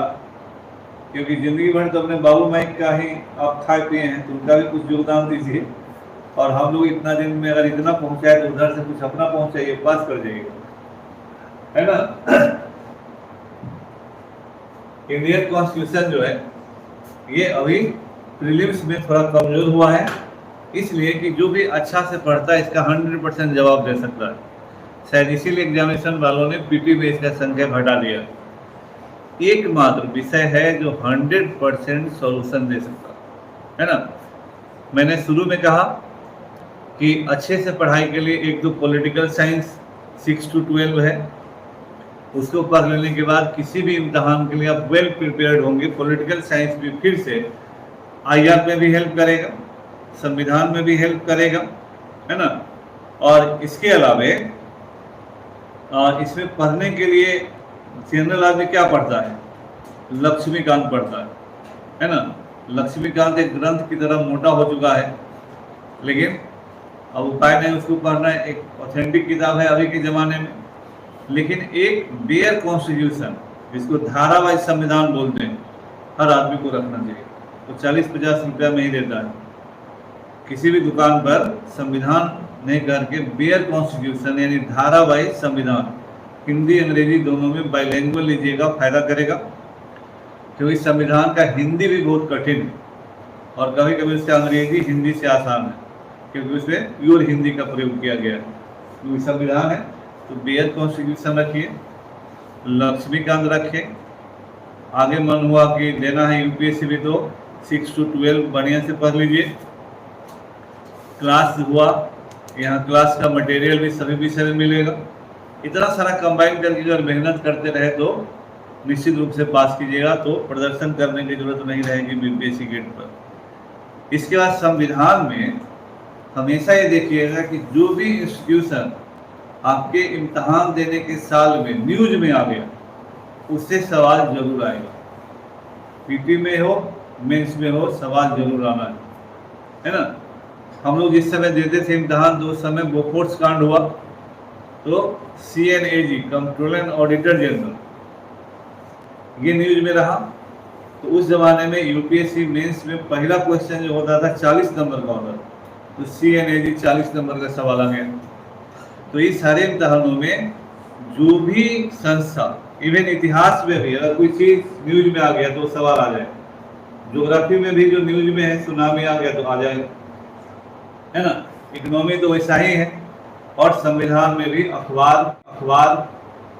क्योंकि जिंदगी भर तो अपने बाबू माई का ही आप खाए पिए हैं, तो उनका भी कुछ योगदान दीजिए। और हम लोग इतना दिन में अगर इतना पहुंचाए तो उधर से कुछ अपना पहुंचाइए, पास कर जाइएगा, है ना। इंडियन कॉन्स्टिट्यूशन जो है ये अभी प्रीलिम्स में थोड़ा कमजोर हुआ है, इसलिए कि जो भी अच्छा से पढ़ता है इसका 100% जवाब दे सकता है। शायद इसीलिए एग्जामिनेशन वालों ने पीटी में इसका संख्या घटा दिया। एकमात्र विषय है जो 100% सॉल्यूशन दे सकता है ना। मैंने शुरू में कहा कि अच्छे से पढ़ाई के लिए एक तो पॉलिटिकल साइंस 6 to 12 है, उसको पढ़ लेने के बाद किसी भी इम्तहान के लिए आप वेल प्रिपेयर्ड होंगे। पॉलिटिकल साइंस भी फिर से आईआर में भी हेल्प करेगा, संविधान में भी हेल्प करेगा, है ना। और इसके अलावे इसमें पढ़ने के लिए जनरल आदमी क्या पढ़ता है, लक्ष्मीकांत पढ़ता है ना। लक्ष्मीकांत एक ग्रंथ की तरह मोटा हो चुका है, लेकिन अब उपाय नहीं उसको पढ़ना है। एक ऑथेंटिक किताब है अभी के ज़माने में, लेकिन एक बेयर कॉन्स्टिट्यूशन, जिसको धारावाहिक संविधान बोलते हैं, हर आदमी को रखना चाहिए। तो 40-50 रुपया में ही देता है। किसी भी दुकान पर संविधान नहीं करके बेयर कॉन्स्टिट्यूशन यानी धारावाहिक संविधान, हिंदी अंग्रेजी दोनों में बाइलिंगुअल लीजिएगा, फायदा करेगा। क्योंकि संविधान का हिंदी भी बहुत कठिन है और कभी कभी उसका अंग्रेजी हिंदी से आसान है, क्योंकि उसमें प्योर हिंदी का प्रयोग किया गया है। क्योंकि संविधान है तो बेयर कॉन्स्टिट्यूशन रखिए, लक्ष्मीकांत रखिए, आगे मन हुआ कि देना है यूपीएससी भी, तो 6 to 12 बढ़िया से पढ़ लीजिए। क्लास हुआ, यहाँ क्लास का मटेरियल भी सभी विषय में मिलेगा। इतना सारा कंबाइन करके अगर मेहनत करते रहे तो निश्चित रूप से पास कीजिएगा, तो प्रदर्शन करने की जरूरत नहीं रहेगी बीपीएससी गेट पर। इसके बाद संविधान में हमेशा ये देखिएगा कि जो भी इंस्टीट्यूशन आपके इम्तहान देने के साल में न्यूज में आ गया, उससे सवाल जरूर आएगा। पीपी में हो, मेंस में हो, सवाल जरूर आना है ना। हम लोग जिस समय देते थे इम्तहान, तो उस समय बोफोर्स कांड हुआ, तो CNAG, controller and auditor general, ये न्यूज में रहा। तो उस जमाने में यूपीएससी मेंस में पहला क्वेश्चन जो होता था 40 नंबर का होता था, तो CNAG 40 नंबर का सवाल आ गया। तो ये सारे इम्तहानों में जो भी संस्था, इवन इतिहास में भी अगर कोई चीज न्यूज में आ गया तो सवाल आ जाए। ज्योग्राफी में भी जो न्यूज में है, सुनामी आ गया तो आ जाएगा, है ना। इकोनॉमी तो वैसा ही है। और संविधान में भी अखबार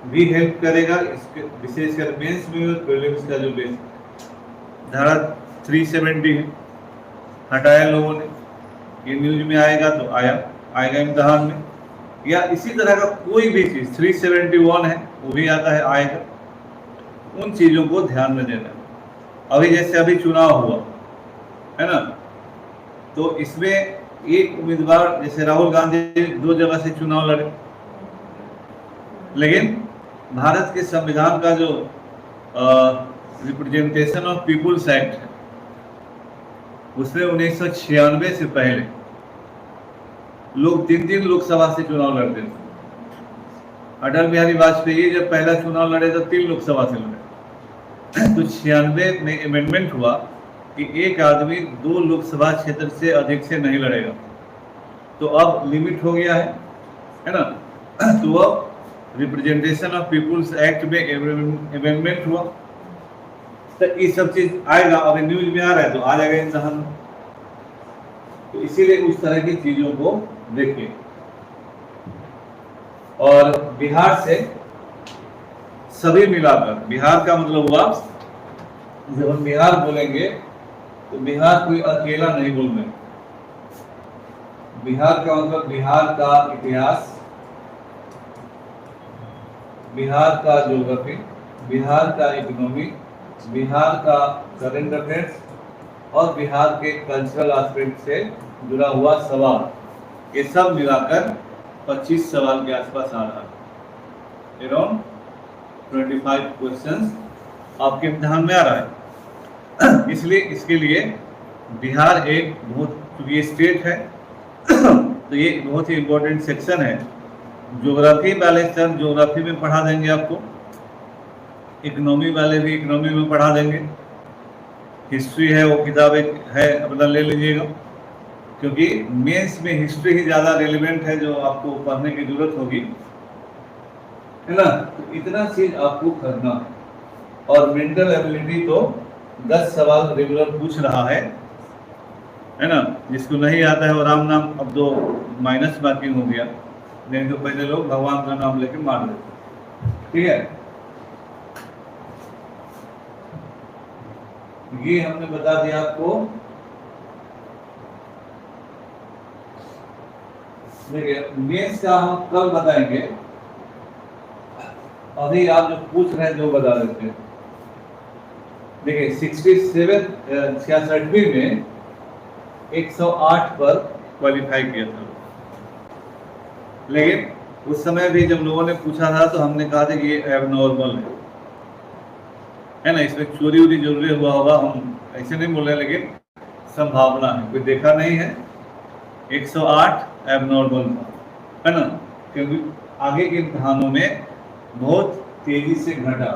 भी हेल्प करेगा, इसके विशेषकर मेंस में और प्रीलिम्स का जो बेस। धारा 370 है, हटाया लोगों ने, ये न्यूज में आएगा तो आएगा इम्तहान में। या इसी तरह का कोई भी चीज 371 है, वो भी आता है, आएगा। उन चीजों को ध्यान में देना है। अभी जैसे अभी चुनाव हुआ है ना, तो इसमें एक उम्मीदवार जैसे राहुल गांधी 2 जगह से चुनाव लड़े, लेकिन भारत के संविधान का जो रिप्रेजेंटेशन ऑफ पीपुल्स एक्ट है, उसमें 1996 से पहले लोग 3 लोकसभा से चुनाव लड़ते थे। अटल बिहारी वाजपेयी जब पहला चुनाव लड़े तो 3 लोकसभा से लड़े। तो 96 में अमेंडमेंट हुआ कि एक आदमी 2 लोकसभा क्षेत्र से अधिक से नहीं लड़ेगा। तो अब लिमिट हो गया है ना। तो अब रिप्रेजेंटेशन ऑफ पीपुल्स एक्ट में अमेंडमेंट हुआ, तो ये सब चीज आएगा। अभी न्यूज में आ रहा है तो आ जाएगा इम्तहान। तो इसीलिए उस तरह की चीजों को देखिए। और बिहार से सभी मिलाकर, बिहार का मतलब हुआ, जब हम बिहार बोलेंगे तो बिहार कोई अकेला नहीं बोलना है। बिहार का मतलब बिहार का इतिहास, बिहार का ज्योग्राफी, बिहार का इकोनॉमी, बिहार का करंट अफेयर्स और बिहार के कल्चरल एस्पेक्ट से जुड़ा हुआ सवाल, ये सब मिलाकर 25 सवाल के आसपास आ रहा है। अराउंड 25 क्वेश्चंस आपके इम्तिहान में आ रहा है। इसलिए इसके लिए बिहार एक बहुत, क्योंकि ये स्टेट है तो ये बहुत ही इम्पोर्टेंट सेक्शन है। ज्योग्राफी वाले सर ज्योग्राफी में पढ़ा देंगे आपको, इकोनॉमी वाले भी इकोनॉमी में पढ़ा देंगे, हिस्ट्री है वो किताबें है अपना ले लीजिएगा, क्योंकि मेंस में हिस्ट्री ही ज़्यादा रेलिवेंट है जो आपको पढ़ने की जरूरत होगी, है ना। तो इतना चीज आपको करना है। और मेंटल एबिलिटी तो 10 सवाल रेगुलर पूछ रहा है ना। जिसको नहीं आता है वो राम नाम, अब 2 माइनस मार्किंग हो गया, नहीं तो पहले लोग भगवान का नाम लेके मार देते। ठीक है, ये हमने बता दिया आपको। देखिए मेंस का हम कल बताएंगे, अभी आप जो पूछ रहे हैं जो बता देते हैं। देखिए 66वीं में 108 पर क्वालिफाई किया था, लेकिन उस समय भी जब लोगों ने पूछा था तो हमने कहा था कि ये एबनॉर्मल है ना, इसमें चोरी वोरी जरूरी हुआ होगा, हम ऐसे नहीं बोल रहे, लेकिन संभावना है, कोई देखा नहीं है। 108 एबनॉर्मल था, है ना, क्योंकि आगे के इम्तिहानों में बहुत तेजी से घटा,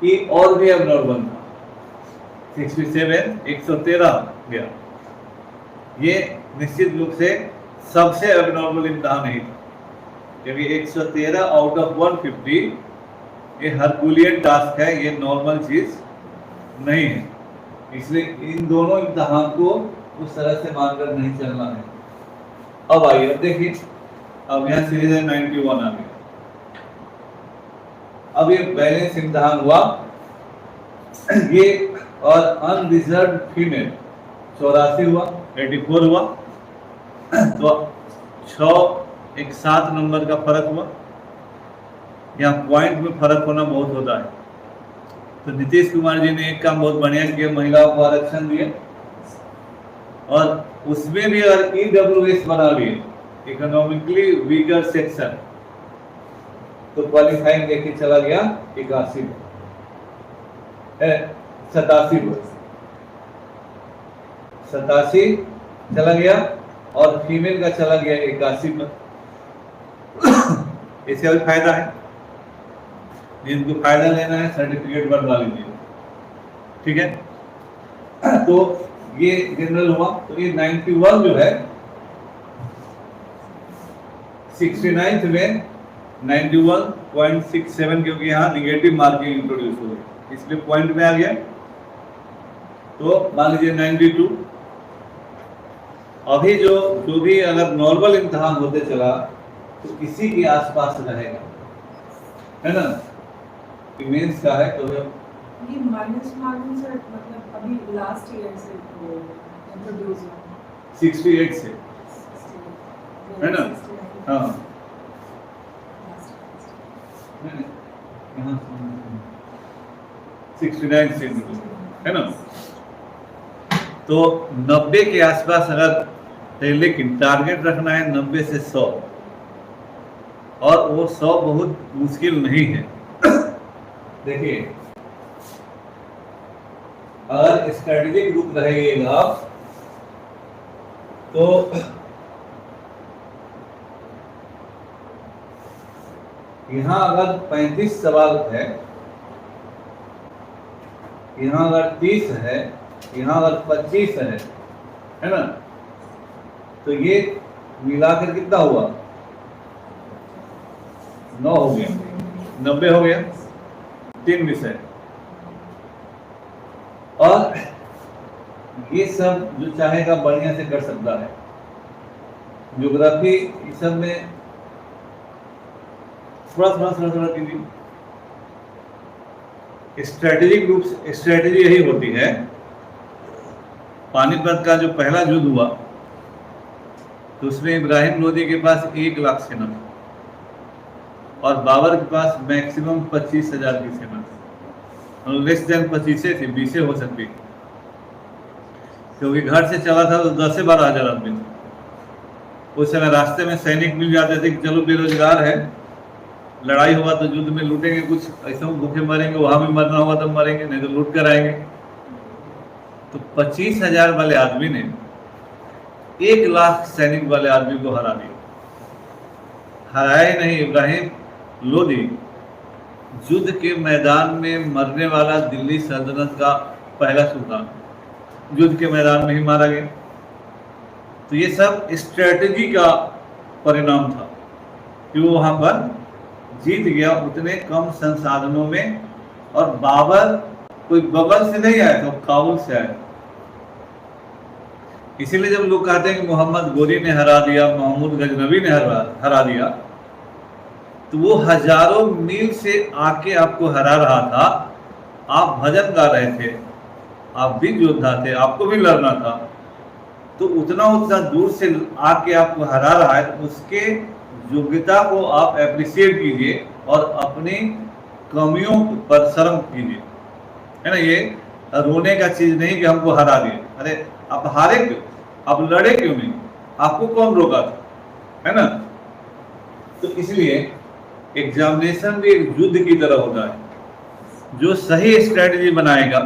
ये और भी एबनॉर्मल था। 67 113 गया, ये निश्चित रूप से सबसे एबनॉर्मल इम्तिहान नहीं था, क्योंकि 113 आउट ऑफ 150 ये हरकुलियन टास्क है, ये नॉर्मल चीज नहीं है। इसलिए इन दोनों इम्तिहान को उस तरह से मानकर नहीं चलना है। अब आइए, अब देखिए, अब यहाँ सीरीज है 91 आ गया। अब ये बैलेंस इम्तिहान हुआ ये, और अनरिजर्व फीमेल 84 हुआ, 84 हुआ। तो 6 एक 7 नंबर का फर्क हुआ। यहाँ पॉइंट में फर्क होना बहुत होता है। तो नीतीश कुमार जी ने एक काम बहुत बढ़िया किया, महिलाओं को आरक्षण दिया, और उसमें भी अगर EWS बना लिए, इकोनॉमिकली वीकर सेक्शन, तो क्वालिफाइंग लेके चला गया 87 87 चला गया, और फीमेल का चला गया 81 पर। इससे भी फायदा है, जिनको फायदा लेना है सर्टिफिकेट बनवा लीजिए, ठीक है। तो ये जनरल हुआ। तो ये 91 जो है 69 में 91.67, क्योंकि यहाँ निगेटिव मार्किंग इंट्रोड्यूस हो गई इसलिए पॉइंट में आ गया। तो मान लीजिए 92। अभी जो भी अगर नॉर्मल इम्तिहान होते चला तो इसी के आसपास रहेगा, है ना। मेंस का है तो ये माइनस मार्किंग सर मतलब अभी लास्ट ईयर से इंट्रोड्यूस हुआ 68 से, है ना। हाँ 69 से, है ना। तो 90 के आसपास अगर, लेकिन टारगेट रखना है 90 से 100, और वो 100 बहुत मुश्किल नहीं है। देखिए अगर स्ट्रेटेजिक ग्रुप रहेगा तो यहाँ अगर 35 सवाल है, यहाँ अगर 30 है, यहाँ अगर 25 है ना, तो ये मिलाकर कितना हुआ 9 हो गया, 90 हो गया 3 विषय। और ये सब जो चाहेगा बढ़िया से कर सकता है। ज्योग्राफी इस सब में थोड़ा कीजिए। स्ट्रेटेजिक रूप से स्ट्रेटेजी यही होती है। पानीपत का जो पहला युद्ध हुआ तो उसमें इब्राहिम लोदी के पास 1 लाख सेना था, और बाबर के पास मैक्सिमम 25,000 की सेना थी। लेस देन 25 थी, 20 हो सकती, क्योंकि घर से चला था तो 10 से 12 हजार आदमी थे। उस समय रास्ते में सैनिक मिल जाते थे कि चलो बेरोजगार है, लड़ाई हुआ तो युद्ध में लूटेंगे, कुछ ऐसा भूखे मरेंगे, वहां भी मरना होगा तब मरेंगे, नहीं तो लूट कर आएंगे। तो 25,000 वाले आदमी ने 1 लाख सैनिक वाले आदमी को हरा दिया। हराया ही नहीं, इब्राहिम लोदी युद्ध के मैदान में मरने वाला दिल्ली सल्तनत का पहला सुल्तान युद्ध के मैदान में ही मारा गया। तो ये सब स्ट्रेटेजी का परिणाम था कि वो वहां पर जीत गया उतने कम संसाधनों में। और बाबर कोई बगल से नहीं आया था, काबुल से आया। इसीलिए जब लोग कहते हैं कि मोहम्मद गोरी ने हरा दिया, महमूद गजनबी ने हरा दिया, तो वो हजारों मील से आके आपको हरा रहा था। आप भजन गा रहे थे, आप भी योद्धा थे, आपको भी लड़ना था, तो उतना दूर से आके आपको हरा रहा है, तो उसके योग्यता को आप एप्रिशिएट कीजिए और अपनी कमियों पर शर्म कीजिए, है ना। ये रोने का चीज नहीं कि हमको हरा दिए। अरे आप हारे क्यों, आप लड़े क्यों नहीं, आपको कौन रोका था, है ना। तो इसलिए एग्जामिनेशन भी एक युद्ध की तरह होता है। जो सही स्ट्रेटजी बनाएगा,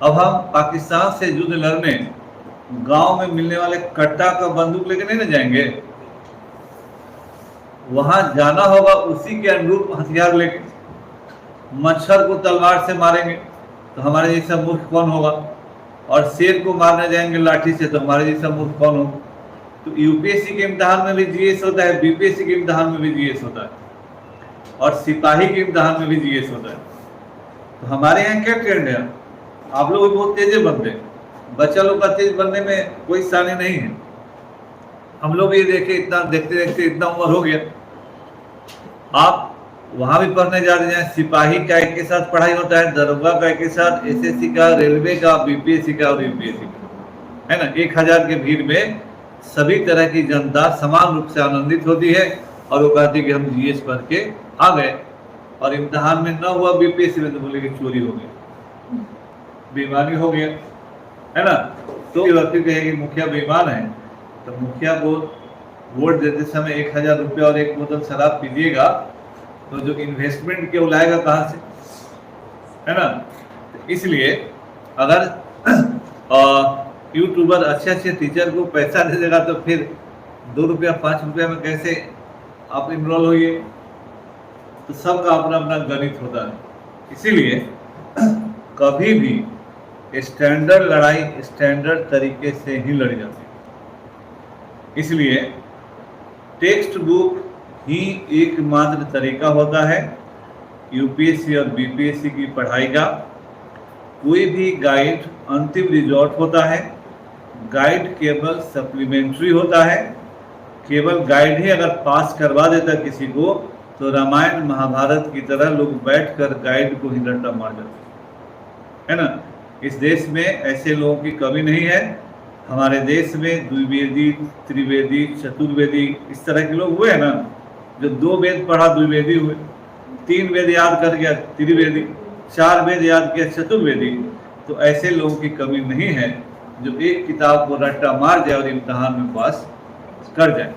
अब हम पाकिस्तान से युद्ध लड़ने गांव में मिलने वाले कट्टा का बंदूक लेके नहीं ना जाएंगे, वहां जाना होगा उसी के अनुरूप हथियार लेके। मच्छर को तलवार से मारेंगे तो हमारे जैसा मूर्ख कौन होगा, और शेर को मारने जाएंगे लाठी से तो हमारे जैसा मूर्ख कौन होगा। तो यूपीएससी के इम्तिहान में भी जीएस होता है, बीपीएससी के इम्तिहान में भी जीएस होता है, और सिपाही के इम्तिहान में भी जीएस होता है। तो हमारे यहाँ क्या ट्रेंड है, आप लोग बहुत तेज बनते हैं, बच्चा लोग का तेज बनने में कोई सानी नहीं है। हम लोग ये देखे, इतना देखते देखते इतना उम्र हो गया, आप वहां भी पढ़ने जा रहे हैं। सिपाही का एक के साथ पढ़ाई होता है, दरोगा का एक के साथ, एसएससी का, रेलवे का, बीपीएससी का और यूपीएससी का, है ना। 1000 के भीड़ में सभी तरह की जनता समान रूप से आनंदित होती है और वो कहती है कि हम जीएस पढ़ के आ गए, और इम्तिहान में ना हुआ बीपीएससी में तो बोले कि चोरी हो गई, बेईमानी हो गया, है ना। तो व्यक्ति कहेगी मुखिया बेईमान है, तो मुखिया को वोट देते समय 1000 रुपया और एक बोतल शराब पीजिएगा तो जो इन्वेस्टमेंट के लाएगा कहाँ से, है ना। तो इसलिए अगर यूट्यूबर अच्छे अच्छे टीचर को पैसा दे देगा तो फिर 2 रुपया 5 रुपया में कैसे आप इनरोल होइए। तो सबका अपना अपना गणित होता है। इसीलिए कभी भी स्टैंडर्ड लड़ाई स्टैंडर्ड तरीके से ही लड़ी जाती है। इसलिए टेक्स्ट बुक ही एकमात्र तरीका होता है यूपीएससी और बीपीएससी की पढ़ाई का। कोई भी गाइड अंतिम रिजॉर्ट होता है, गाइड केवल सप्लीमेंट्री होता है। केवल गाइड ही अगर पास करवा देता किसी को तो रामायण महाभारत की तरह लोग बैठकर गाइड को ही रट्टा मार जाते, है ना। इस देश में ऐसे लोगों की कमी नहीं है। हमारे देश में द्विवेदी, त्रिवेदी, चतुर्वेदी इस तरह के लोग हुए हैं ना, जो 2 वेद पढ़ा द्विवेदी हुए, 3 वेद याद कर गया त्रिवेदी, 4 वेद याद किया चतुर्वेदी। तो ऐसे लोगों की कमी नहीं है जो एक किताब को रट्टा मार जाए और इम्तिहान में पास कर जाए।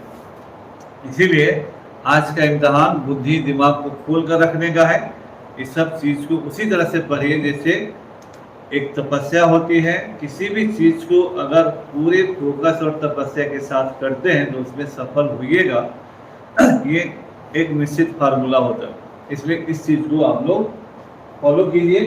इसीलिए आज का इम्तिहान बुद्धि दिमाग को खोल कर रखने का है। इस सब चीज़ को उसी तरह से पढ़िए जैसे एक तपस्या होती है। किसी भी चीज़ को अगर पूरे फोकस और तपस्या के साथ करते हैं तो उसमें सफल होइएगा। ये एक निश्चित फार्मूला होता है। इसलिए इस चीज़ को आप लोग फॉलो कीजिए।